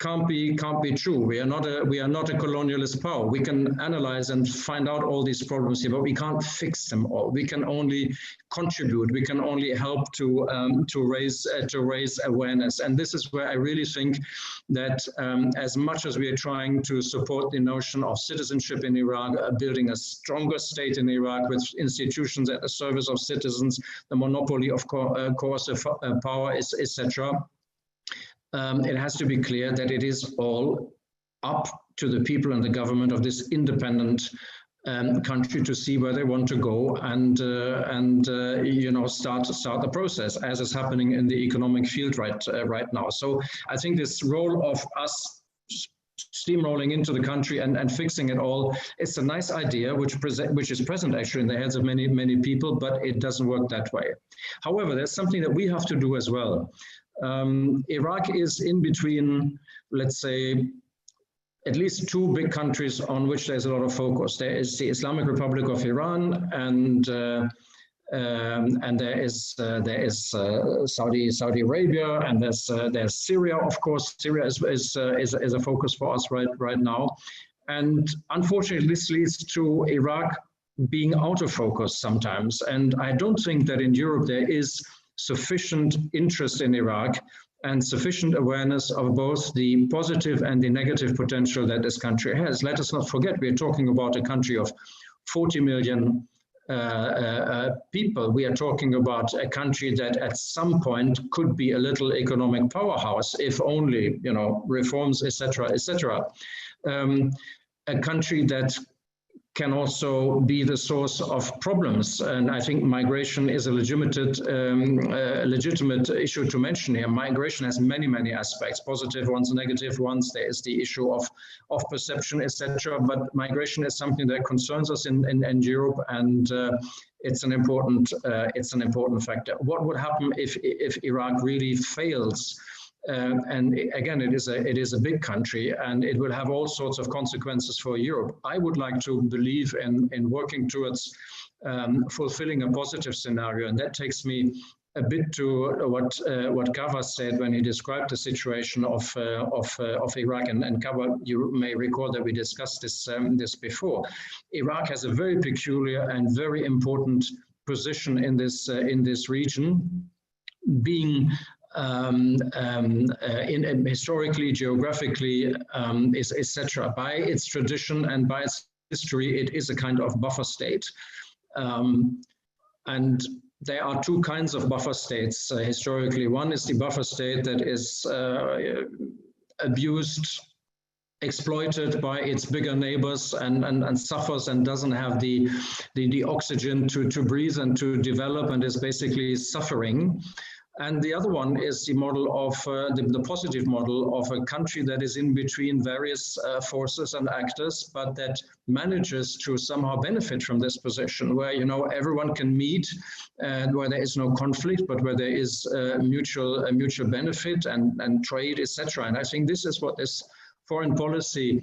can't be true. We are not a colonialist power. We can analyze and find out all these problems here, but we can't fix them all. We can only contribute. We can only help to raise awareness. And this is where I really think that as much as we are trying to support the notion of citizenship in Iraq, building a stronger state in Iraq with institutions at the service of citizens, the monopoly of coercive power, etc. It has to be clear that it is all up to the people and the government of this independent country to see where they want to go and start the process, as is happening in the economic field right now. So I think this role of us steamrolling into the country and fixing it all, it's a nice idea which is present actually in the heads of many people, but it doesn't work that way. However, there's something that we have to do as well. Iraq is in between, let's say, at least two big countries on which there's a lot of focus. There is the Islamic Republic of Iran, and there is Saudi Arabia, and there's Syria. Of course, Syria is a focus for us right now, and unfortunately, this leads to Iraq being out of focus sometimes. And I don't think that in Europe there is sufficient interest in Iraq and sufficient awareness of both the positive and the negative potential that this country has. Let us not forget, we're talking about a country of 40 million people. We are talking about a country that at some point could be a little economic powerhouse, if only, you know, reforms, etc., etc. A country that can also be the source of problems. And I think migration is a legitimate issue to mention here. Migration has many, many aspects, positive ones, negative ones. There is the issue of perception, etc. But migration is something that concerns us in Europe, and it's an important factor. What would happen if Iraq really fails? And again, it is a big country, and it will have all sorts of consequences for Europe. I would like to believe in working towards fulfilling a positive scenario, and that takes me a bit to what Kaveh said when he described the situation of Iraq. And Kaveh, you may recall that we discussed this before. Iraq has a very peculiar and very important position in this region, being historically, geographically, etc. By its tradition and by its history, it is a kind of buffer state. And there are two kinds of buffer states historically. One is the buffer state that is abused, exploited by its bigger neighbors, and suffers and doesn't have the oxygen to breathe and to develop, and is basically suffering. And the other one is the model of the positive model of a country that is in between various forces and actors, but that manages to somehow benefit from this position, where, you know, everyone can meet, and where there is no conflict, but where there is mutual benefit and trade, etc. And I think this is what this foreign policy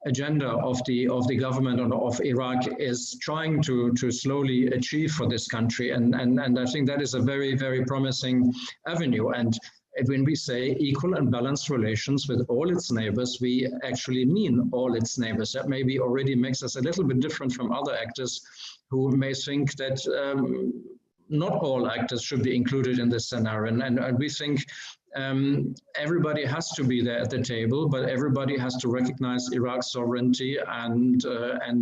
agenda of the government of Iraq is trying to slowly achieve for this country, and I think that is a very, very promising avenue. And when we say equal and balanced relations with all its neighbors, we actually mean all its neighbors. That maybe already makes us a little bit different from other actors who may think that not all actors should be included in this scenario, and we think everybody has to be there at the table, but everybody has to recognize Iraq's sovereignty and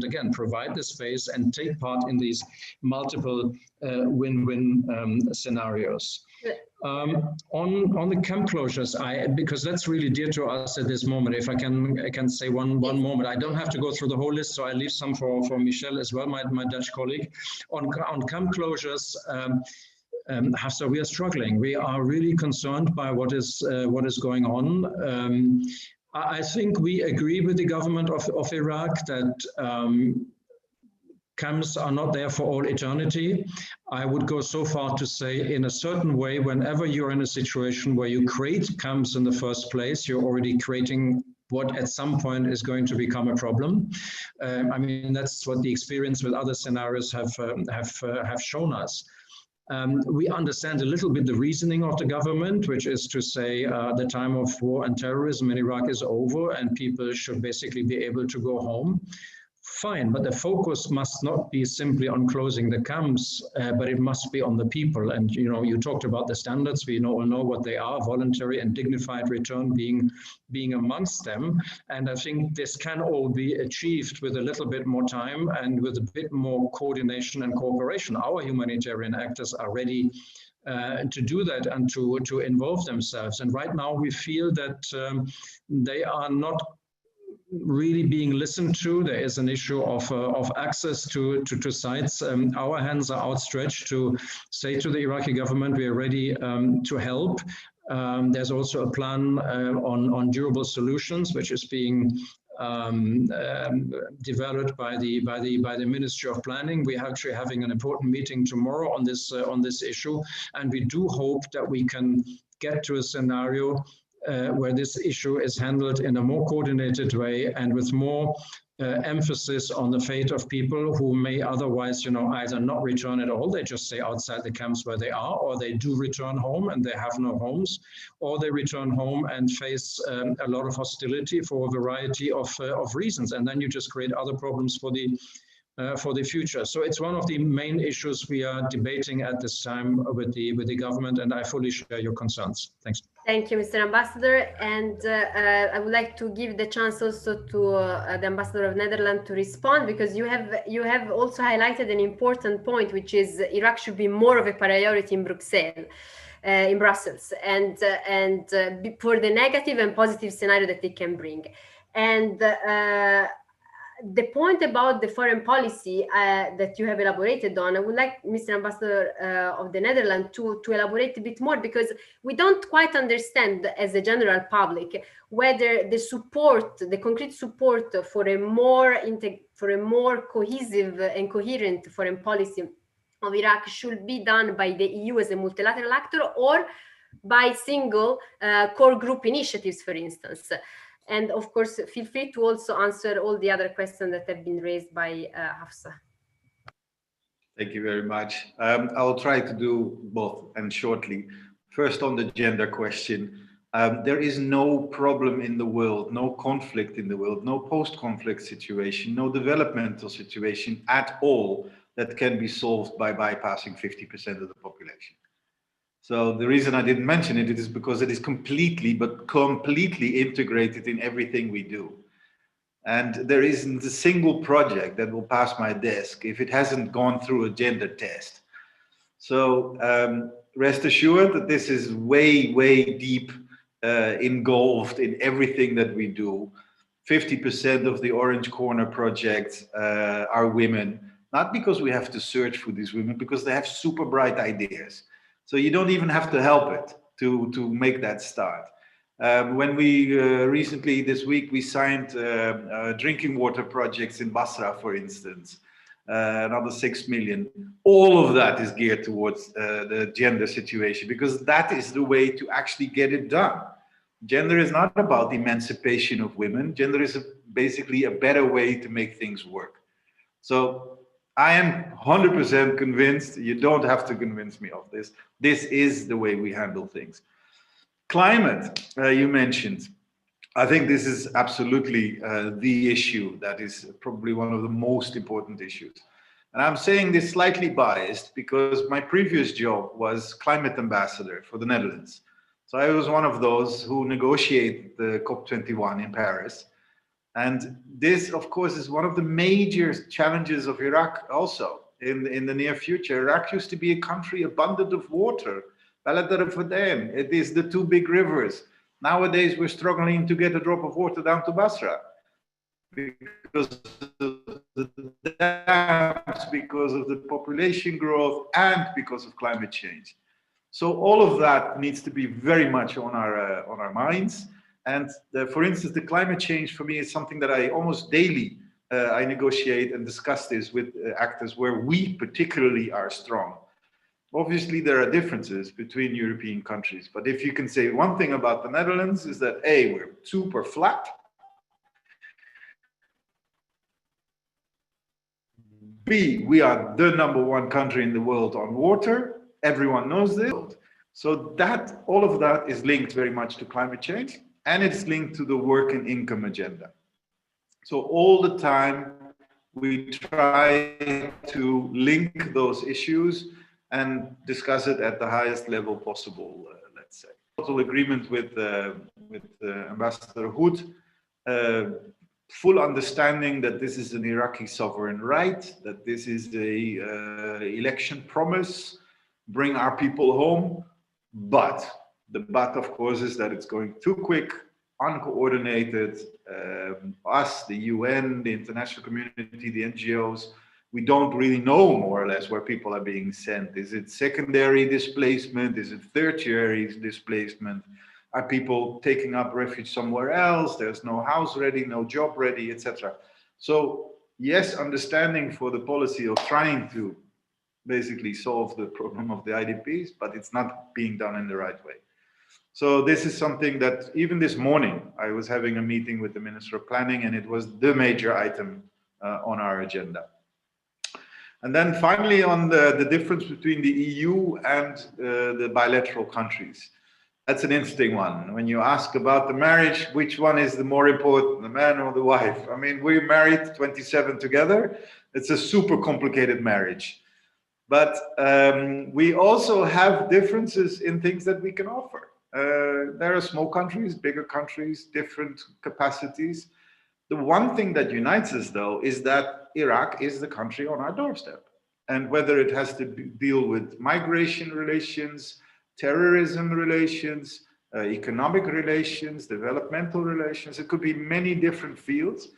again provide the space and take part in these multiple win-win scenarios. On the camp closures, because that's really dear to us at this moment. If I can say one moment, I don't have to go through the whole list, so I leave some for Michel as well, my Dutch colleague. On camp closures. So we are struggling. We are really concerned by what is going on. I think we agree with the government of Iraq that camps are not there for all eternity. I would go so far to say, in a certain way, whenever you're in a situation where you create camps in the first place, you're already creating what at some point is going to become a problem. I mean, that's what the experience with other scenarios have shown us. We understand a little bit the reasoning of the government, which is to say the time of war and terrorism in Iraq is over and people should basically be able to go home. Fine, but the focus must not be simply on closing the camps, but it must be on the people. And you know, you talked about the standards. We all know what they are: voluntary and dignified return being amongst them. And I think this can all be achieved with a little bit more time and with a bit more coordination and cooperation. Our humanitarian actors are ready to do that and to involve themselves. And right now we feel that they are not really being listened to. There is an issue of access to sites. Our hands are outstretched to say to the Iraqi government, we are ready to help. There's also a plan on durable solutions, which is being developed by the Ministry of Planning. We're actually having an important meeting tomorrow on this issue, and we do hope that we can get to a scenario where this issue is handled in a more coordinated way and with more emphasis on the fate of people who may otherwise, either not return at all, they just stay outside the camps where they are, or they do return home and they have no homes, or they return home and face a lot of hostility for a variety of reasons. And then you just create other problems for the future. So it's one of the main issues we are debating at this time with the government, and I fully share your concerns. Thanks. Thank you, Mr. Ambassador. And I would like to give the chance also to the Ambassador of Netherlands to respond, because you have also highlighted an important point, which is Iraq should be more of a priority in Brussels, and for the negative and positive scenario that it can bring. And the point about the foreign policy that you have elaborated on, I would like Mr. Ambassador of the Netherlands to elaborate a bit more, because we don't quite understand as a general public whether the concrete support for a more cohesive and coherent foreign policy of Iraq should be done by the EU as a multilateral actor, or by single core group initiatives, for instance. And of course, feel free to also answer all the other questions that have been raised by Hafsa. Thank you very much. I'll try to do both and shortly. First, on the gender question, there is no problem in the world, no conflict in the world, no post-conflict situation, no developmental situation at all that can be solved by bypassing 50% of the population. So the reason I didn't mention it is because it is completely integrated in everything we do. And there isn't a single project that will pass my desk if it hasn't gone through a gender test. So rest assured that this is way, way deep engulfed in everything that we do. 50% of the Orange Corner projects are women, not because we have to search for these women, because they have super bright ideas. So you don't even have to help it to make that start. When we recently, this week, we signed drinking water projects in Basra, for instance, another 6 million. All of that is geared towards the gender situation, because that is the way to actually get it done. Gender is not about the emancipation of women. Gender is basically a better way to make things work. So I am 100% convinced, you don't have to convince me of this. This is the way we handle things. Climate, you mentioned. I think this is absolutely the issue that is probably one of the most important issues. And I'm saying this slightly biased because my previous job was climate ambassador for the Netherlands. So I was one of those who negotiated the COP21 in Paris. And this, of course, is one of the major challenges of Iraq also in the near future. Iraq used to be a country abundant of water. Bilateral, it is the two big rivers. Nowadays, we're struggling to get a drop of water down to Basra because of the dams, because of the population growth, and because of climate change. So all of that needs to be very much on our minds. And for instance, the climate change for me is something that I almost daily I negotiate and discuss this with actors where we particularly are strong. Obviously, there are differences between European countries, but if you can say one thing about the Netherlands is that A, we're super flat. B, we are the #1 country in the world on water. Everyone knows this. So that all of that is linked very much to climate change. And it's linked to the work and income agenda. So all the time, we try to link those issues and discuss it at the highest level possible, let's say. Total agreement with Ambassador Hood, full understanding that this is an Iraqi sovereign right, that this is a election promise, bring our people home, but the but, of course, is that it's going too quick, uncoordinated. Us, the UN, the international community, the NGOs, we don't really know more or less where people are being sent. Is it secondary displacement? Is it tertiary displacement? Are people taking up refuge somewhere else? There's no house ready, no job ready, etc. So yes, understanding for the policy of trying to basically solve the problem of the IDPs, but it's not being done in the right way. So this is something that even this morning, I was having a meeting with the Minister of Planning, and it was the major item on our agenda. And then finally, on the difference between the EU and the bilateral countries. That's an interesting one. When you ask about the marriage, which one is the more important, the man or the wife? I mean, we're married 27 together. It's a super complicated marriage. But we also have differences in things that we can offer. There are small countries, bigger countries, different capacities. The one thing that unites us, though, is that Iraq is the country on our doorstep. And whether it has to deal with migration relations, terrorism relations, economic relations, developmental relations, it could be many different fields.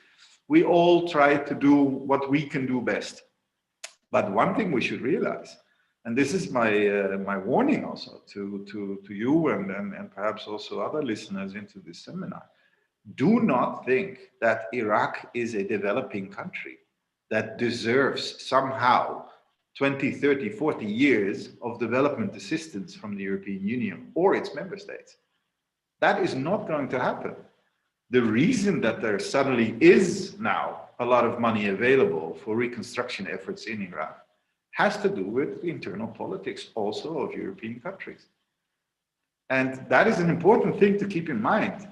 We all try to do what we can do best. But one thing we should realize, and this is my warning also to you and perhaps also other listeners into this seminar, do not think that Iraq is a developing country that deserves somehow 20, 30, 40 years of development assistance from the European Union or its member states. That is not going to happen. The reason that there suddenly is now a lot of money available for reconstruction efforts in Iraq has to do with the internal politics also of European countries. And that is an important thing to keep in mind.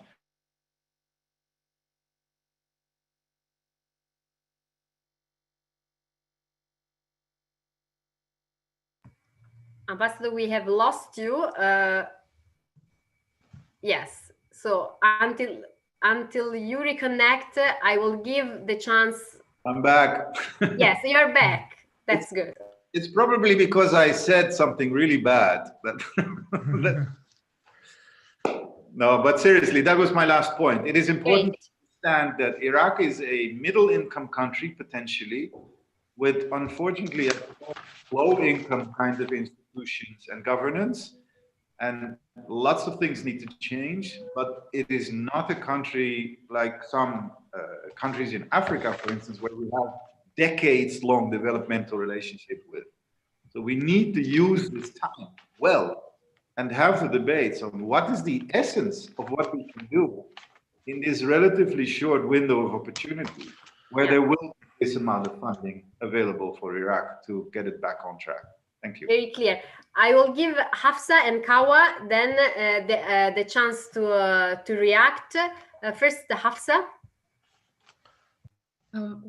Ambassador, we have lost you. Yes, so until you reconnect, I will give the chance. I'm back. Yes, you're back. That's good. It's probably because I said something really bad. No, but seriously, that was my last point. It is important to understand that Iraq is a middle-income country, potentially, with, unfortunately, a low-income kind of institutions and governance. And lots of things need to change, but it is not a country like some countries in Africa, for instance, where we have decades-long developmental relationship with. So we need to use this time well and have the debates on what is the essence of what we can do in this relatively short window of opportunity, where there will be this amount of funding available for Iraq to get it back on track. Thank you. Very clear. I will give Hafsa and Kawa then the chance to react. First, Hafsa.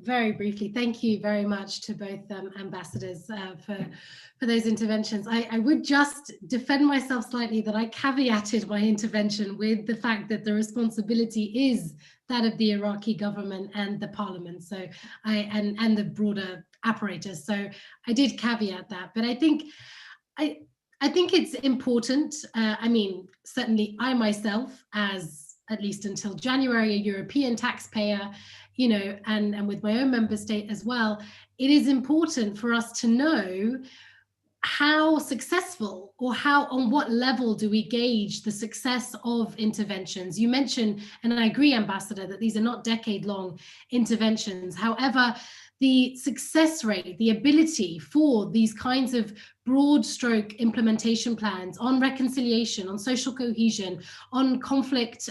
Very briefly, thank you very much to both ambassadors for those interventions. I would just defend myself slightly that I caveated my intervention with the fact that the responsibility is that of the Iraqi government and the parliament, so and the broader apparatus. So I did caveat that, but I think it's important. I mean, certainly I myself, as at least until January, a European taxpayer, you know, and with my own member state as well, it is important for us to know how successful or how, on what level do we gauge the success of interventions? You mentioned, and I agree, Ambassador, that these are not decade-long interventions. However, the success rate, the ability for these kinds of broad stroke implementation plans on reconciliation, on social cohesion, on conflict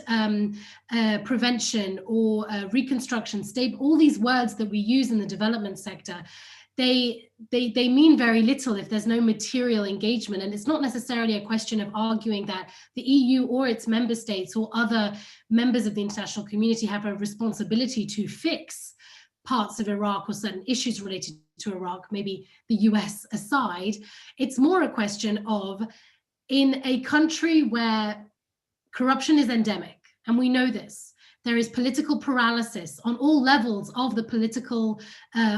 prevention or reconstruction, all these words that we use in the development sector, they mean very little if there's no material engagement. And it's not necessarily a question of arguing that the EU or its member states or other members of the international community have a responsibility to fix parts of Iraq or certain issues related to Iraq, maybe the US aside. It's more a question of, in a country where corruption is endemic, and we know this, there is political paralysis on all levels of the political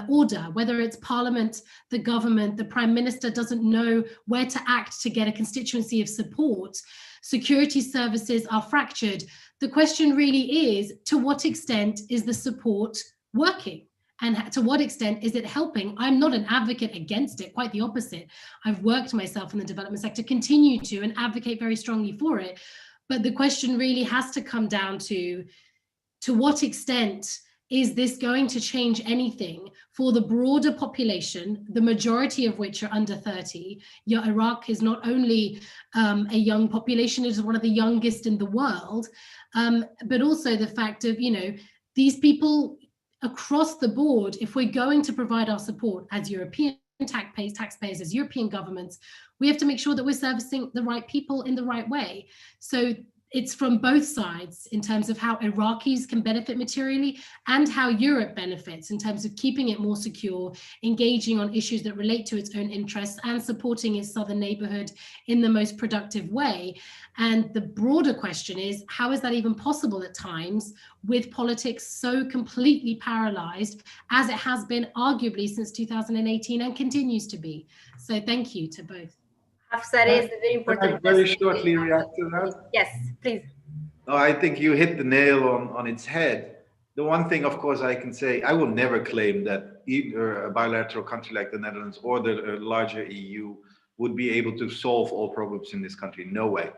order, whether it's parliament, the government, the prime minister doesn't know where to act to get a constituency of support, security services are fractured. The question really is, to what extent is the support working? And to what extent is it helping? I'm not an advocate against it, quite the opposite. I've worked myself in the development sector, continue to, and advocate very strongly for it. But the question really has to come down to what extent is this going to change anything for the broader population, the majority of which are under 30? Iraq is not only a young population, it is one of the youngest in the world, but also the fact of, these people across the board, if we're going to provide our support as European taxpayers, as European governments, we have to make sure that we're servicing the right people in the right way. So it's from both sides in terms of how Iraqis can benefit materially and how Europe benefits in terms of keeping it more secure, engaging on issues that relate to its own interests, and supporting its southern neighborhood in the most productive way. And the broader question is, how is that even possible at times with politics so completely paralyzed as it has been arguably since 2018 and continues to be? So thank you to both. Hafsa raised a very important question. Very shortly react to that? Yes, please. No, I think you hit the nail on its head. The one thing, of course, I can say, I will never claim that either a bilateral country like the Netherlands or the larger EU would be able to solve all problems in this country. No way.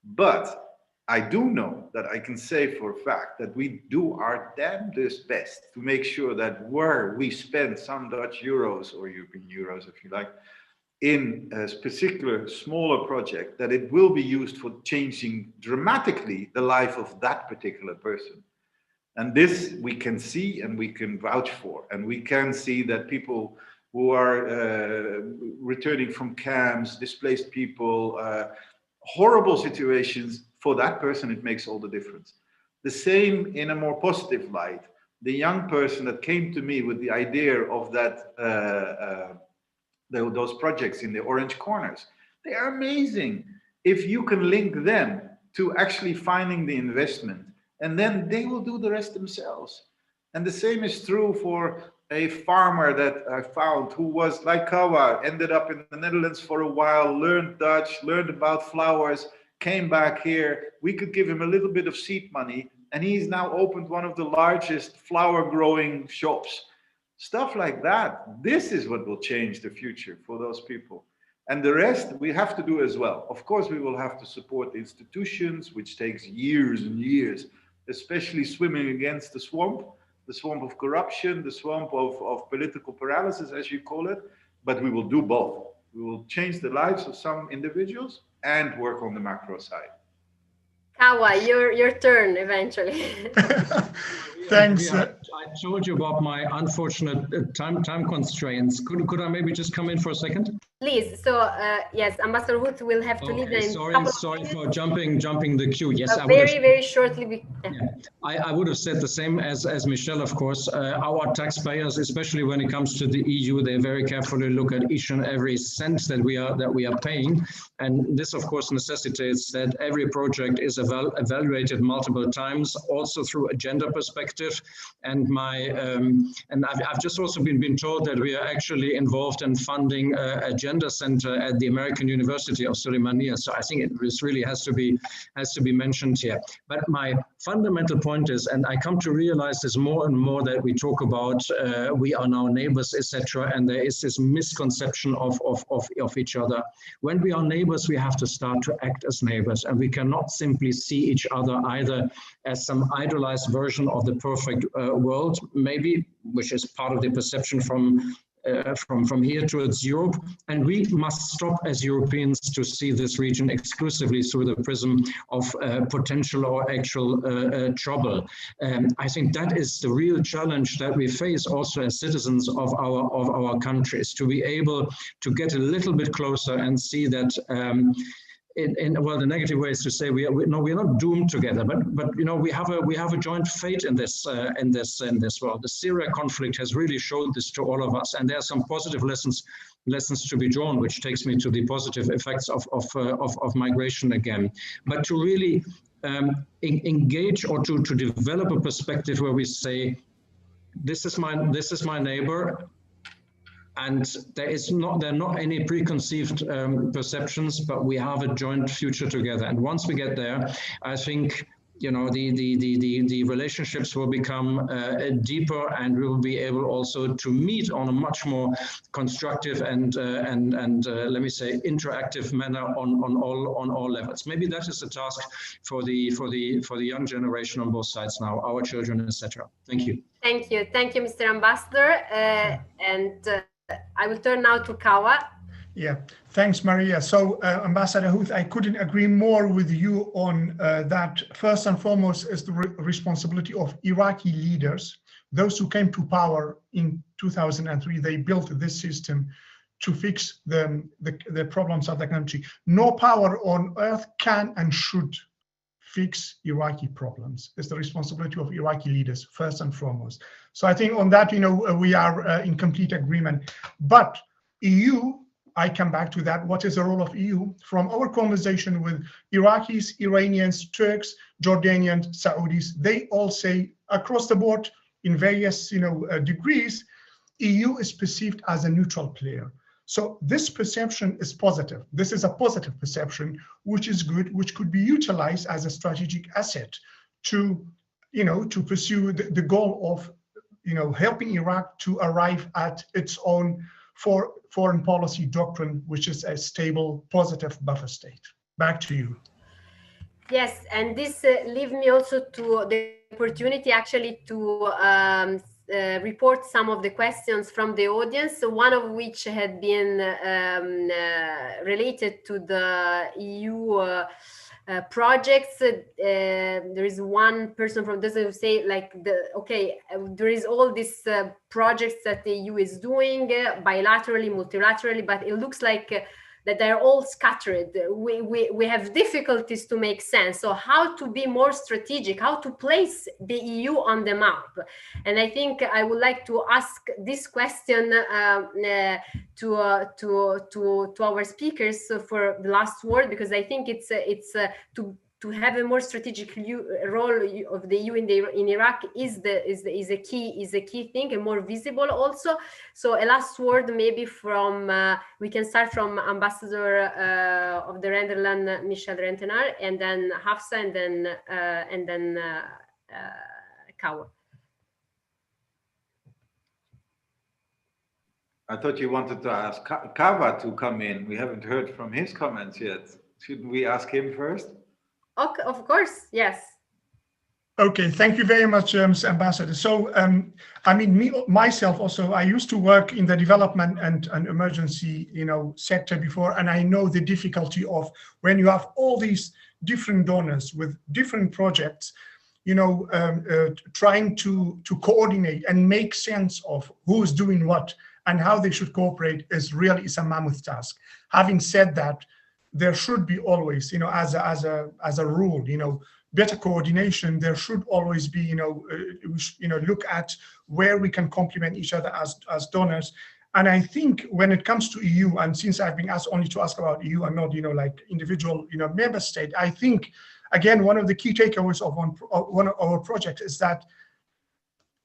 But I do know that I can say for a fact that we do our damnedest best to make sure that where we spend some Dutch euros or European euros, if you like, in a particular smaller project, that it will be used for changing dramatically the life of that particular person. And this we can see and we can vouch for. And we can see that people who are returning from camps, displaced people, horrible situations, for that person it makes all the difference. The same in a more positive light. The young person that came to me with the idea of that those projects in the orange corners, they are amazing. If you can link them to actually finding the investment, and then they will do the rest themselves. And the same is true for a farmer that I found who was like Kawa, ended up in the Netherlands for a while, learned Dutch, learned about flowers, came back here. We could give him a little bit of seed money, and he's now opened one of the largest flower growing shops. Stuff like that. This is what will change the future for those people. And the rest we have to do as well. Of course, we will have to support the institutions, which takes years and years, especially swimming against the swamp of corruption, the swamp of political paralysis, as you call it. But we will do both. We will change the lives of some individuals and work on the macro side. Kawa, your turn eventually. Thanks. I told you about my unfortunate time constraints. Could I maybe just come in for a second? Please. So yes, Ambassador Huth will have to leave. Sorry for jumping the queue. Yes, very shortly. I would have said the same as Michelle. Of course, our taxpayers, especially when it comes to the EU, they very carefully look at each and every cent that we are paying, and this, of course, necessitates that every project is evaluated multiple times, also through a gender perspective. And I've just also been told that we are actually involved in funding a gender center at the American University of Sulaymaniyah. So I think this really has to be mentioned here. But my fundamental point is, and I come to realize this more and more, that we talk about we are now neighbors, etc., and there is this misconception of each other. When we are neighbors, we have to start to act as neighbors, and we cannot simply see each other either as some idealized version of the perfect world, maybe, which is part of the perception from here towards Europe, and we must stop as Europeans to see this region exclusively through the prism of potential or actual trouble. I think that is the real challenge that we face also as citizens of our countries, to be able to get a little bit closer and see that well, the negative way is to say we are not doomed together, but we have a joint fate in this world. The Syria conflict has really showed this to all of us, and there are some positive lessons to be drawn, which takes me to the positive effects of migration again. But to really engage or to develop a perspective where we say, this is my neighbor. And there are not any preconceived perceptions, but we have a joint future together. And once we get there, I think you know, the relationships will become deeper, and we will be able also to meet on a much more constructive and let me say interactive manner on all levels. Maybe that is the task for the young generation on both sides now, our children, etc. Thank you. Thank you, Mr. Ambassador. And I will turn now to Kawa. Yeah, thanks, Maria. So, Ambassador Huth, I couldn't agree more with you on that. First and foremost is the responsibility of Iraqi leaders. Those who came to power in 2003, they built this system to fix the problems of the country. No power on earth can and should fix Iraqi problems. It's the responsibility of Iraqi leaders, first and foremost. So I think on that, you know, we are in complete agreement. But EU, I come back to that. What is the role of EU? From our conversation with Iraqis, Iranians, Turks, Jordanians, Saudis, they all say across the board in various, you know, degrees, EU is perceived as a neutral player. So this perception is positive. This is a positive perception, which is good, which could be utilized as a strategic asset to, you know, to pursue the goal of, you know, helping Iraq to arrive at its own foreign policy doctrine, which is a stable, positive buffer state. Back to you. Yes, and this leaves me also to the opportunity actually to report some of the questions from the audience, one of which had been related to the EU projects. There is one person from this who say like there is all these projects that the EU is doing bilaterally, multilaterally, but it looks like that they're all scattered. We have difficulties to make sense. So how to be more strategic, how to place the EU on the map? And I think I would like to ask this question to our speakers for the last word, because I think it's to have a more strategic role of the EU in Iraq is a key thing, and more visible also. So a last word maybe from we can start from Ambassador of the Netherlands, Michel Rentenaar, and then Hafsa, and then Kawa. I thought you wanted to ask Kawa to come in. We haven't heard from his comments yet. Shouldn't we ask him first? Okay, of course, yes. Okay, thank you very much, Mr. Ambassador. So, I mean, myself also, I used to work in the development and emergency, you know, sector before, and I know the difficulty of when you have all these different donors with different projects, you know, trying to coordinate and make sense of who's doing what and how they should cooperate is a mammoth task. Having said that, there should be always, you know, as a rule, you know, better coordination. There should always be, you know, look at where we can complement each other as donors. And I think when it comes to EU, and since I've been asked only to ask about EU and not, you know, like individual, you know, member state, I think again one of the key takeaways of one of our projects is that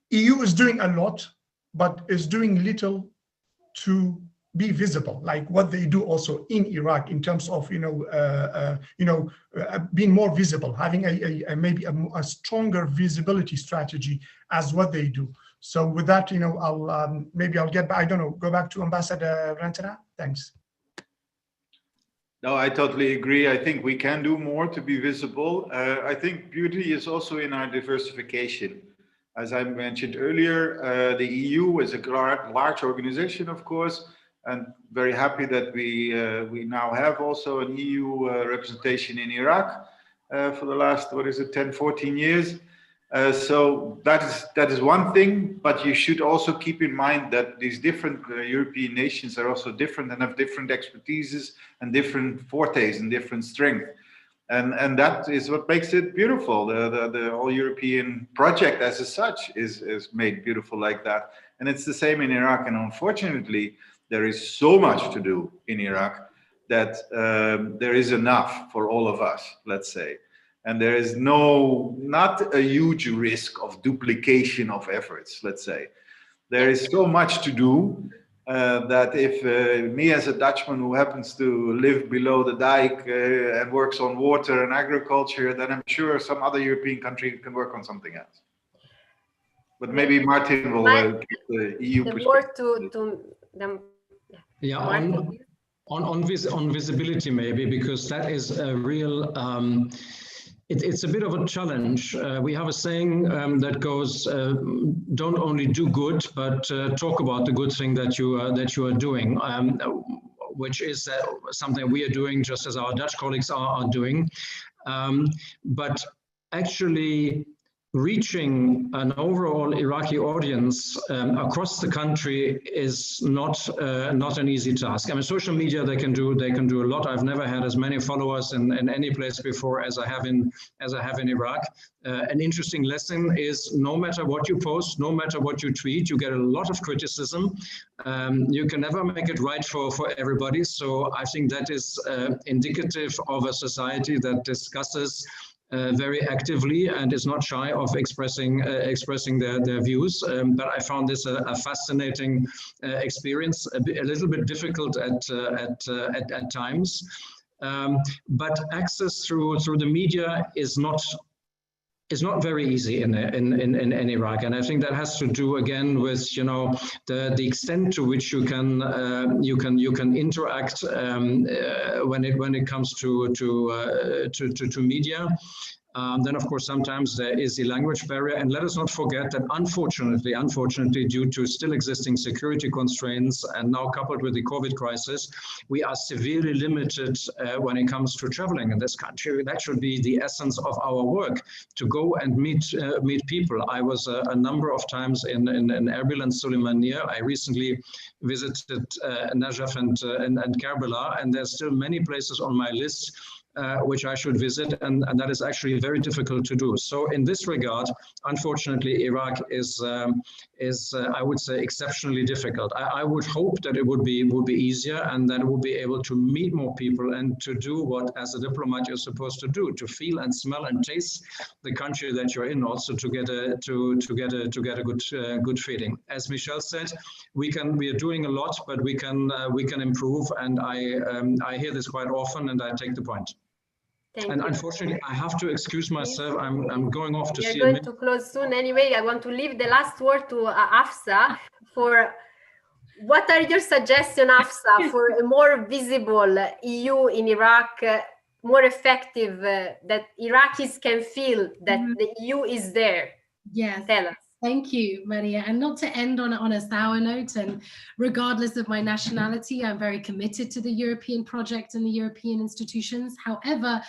EU is doing a lot, but is doing little to be visible, like what they do also in Iraq in terms of being more visible, having maybe a stronger visibility strategy as what they do. So with that, you know, I'll get back. I don't know. Go back to Ambassador Rentenaar. Thanks. No, I totally agree. I think we can do more to be visible. I think beauty is also in our diversification. As I mentioned earlier, the EU is a large organization, of course, and very happy that we now have also an EU representation in Iraq for the last, 10, 14 years. So that is one thing, but you should also keep in mind that these different European nations are also different and have different expertises and different fortes and different strength. And that is what makes it beautiful. The whole European project as such is made beautiful like that. And it's the same in Iraq. And unfortunately, there is so much to do in Iraq that there is enough for all of us, let's say. And there is not a huge risk of duplication of efforts, let's say. There is so much to do. that if me as a Dutchman who happens to live below the dike and works on water and agriculture, then I'm sure some other European country can work on something else. But maybe Martin will give the EU the perspective. word to them. Yeah, Martin, on visibility maybe, because that is a real, it's a bit of a challenge. We have a saying that goes, don't only do good, but talk about the good thing that you are doing, which is something we are doing just as our Dutch colleagues are doing. But actually reaching an overall Iraqi audience across the country is not an easy task. I mean, social media, they can do a lot. I've never had as many followers in any place before as I have in Iraq. An interesting lesson is no matter what you post, no matter what you tweet, you get a lot of criticism. You can never make it right for everybody. So I think that is indicative of a society that discusses very actively and is not shy of expressing their views. But I found this a fascinating experience, a little bit difficult at times. But access through the media is not very easy in Iraq, and I think that has to do again with the extent to which you can interact when it comes to media. Then, of course, sometimes there is a language barrier. And let us not forget that unfortunately, due to still existing security constraints and now coupled with the COVID crisis, we are severely limited when it comes to traveling in this country. That should be the essence of our work, to go and meet people. I was a number of times in Erbil and Sulaymaniyah. I recently visited Najaf and Karbala, and there's still many places on my list which I should visit, and that is actually very difficult to do. So in this regard, unfortunately, Iraq is I would say, exceptionally difficult. I would hope that it would be easier, and that it would be able to meet more people and to do what, as a diplomat, you're supposed to do, to feel and smell and taste the country that you're in, also to get a good feeling. As Michelle said, we are doing a lot, but we can improve, and I hear this quite often, and I take the point. Thank and you. Unfortunately, I have to excuse myself. I'm going off to see. We're going to close soon anyway. I want to leave the last word to Afsa for what are your suggestions, Afsa, for a more visible EU in Iraq, more effective, that Iraqis can feel that the EU is there. Yes. Tell us. Thank you, Maria. And not to end on a sour note, and regardless of my nationality, I'm very committed to the European project and the European institutions. However,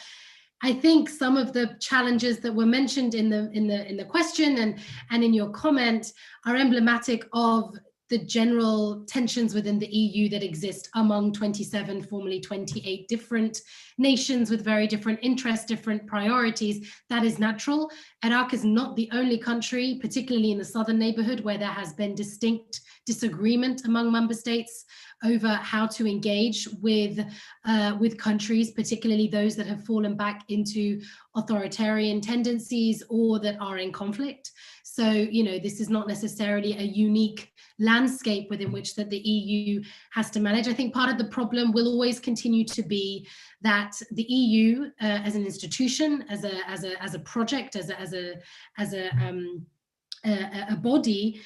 I think some of the challenges that were mentioned in the question and in your comment are emblematic of the general tensions within the EU that exist among 27, formerly 28 different nations with very different interests, different priorities. That is natural. Iraq is not the only country, particularly in the southern neighborhood, where there has been distinct disagreement among member states over how to engage with countries, particularly those that have fallen back into authoritarian tendencies or that are in conflict. So, this is not necessarily a unique landscape within which that the EU has to manage. I think part of the problem will always continue to be that the EU, as an institution, as a project, as a body,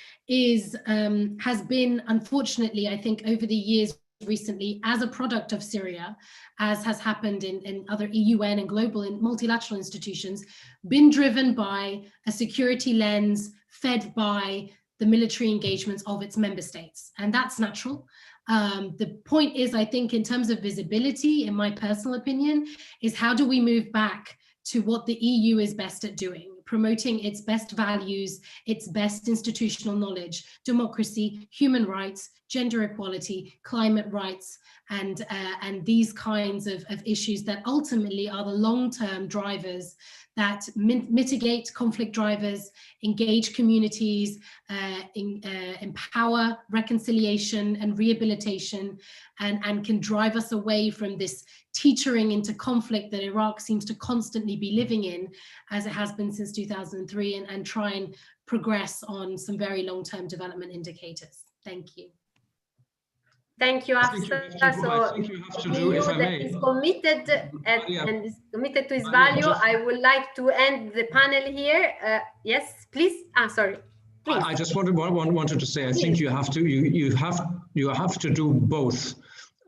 has been, unfortunately, I think, over the years recently, as a product of Syria, as has happened in other UN and global and multilateral institutions, been driven by a security lens fed by the military engagements of its member states. And that's natural. The point is, I think, in terms of visibility, in my personal opinion, is how do we move back to what the EU is best at doing, promoting its best values, its best institutional knowledge, democracy, human rights, gender equality, climate rights, and these kinds of issues that ultimately are the long-term drivers that mitigate conflict drivers, engage communities, empower reconciliation and rehabilitation, and can drive us away from this teetering into conflict that Iraq seems to constantly be living in, as it has been since 2003, and try and progress on some very long-term development indicators. Thank you. Thank you, Hafsa. I think you have to do, if I may. That is committed and is committed to its value. I would like to end the panel here. Yes, please. Sorry. Please. I just wanted to say, I think you have to do both.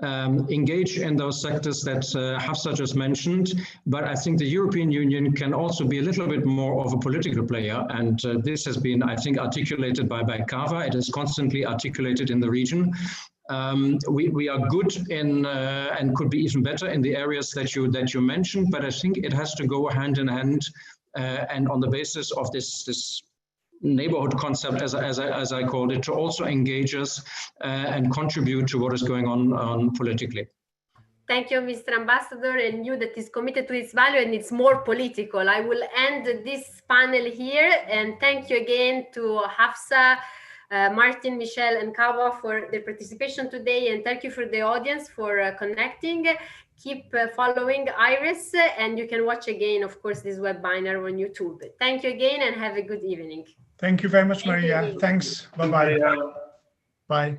Engage in those sectors that Hafsa just mentioned, but I think the European Union can also be a little bit more of a political player, and this has been, I think, articulated by Kava. It is constantly articulated in the region. We are good in and could be even better in the areas that you mentioned, but I think it has to go hand in hand and on the basis of this neighborhood concept, as I called it, to also engage us and contribute to what is going on politically. Thank you, Mr. Ambassador, and you that is committed to its value and it's more political. I will end this panel here, and thank you again to Hafsa, Martin, Michelle, and Kava for their participation today, and thank you for the audience for connecting. Keep following Iris, and you can watch again, of course, this webinar on YouTube. Thank you again, and have a good evening. Thank you very much, Maria. Thanks. Bye-bye. Bye.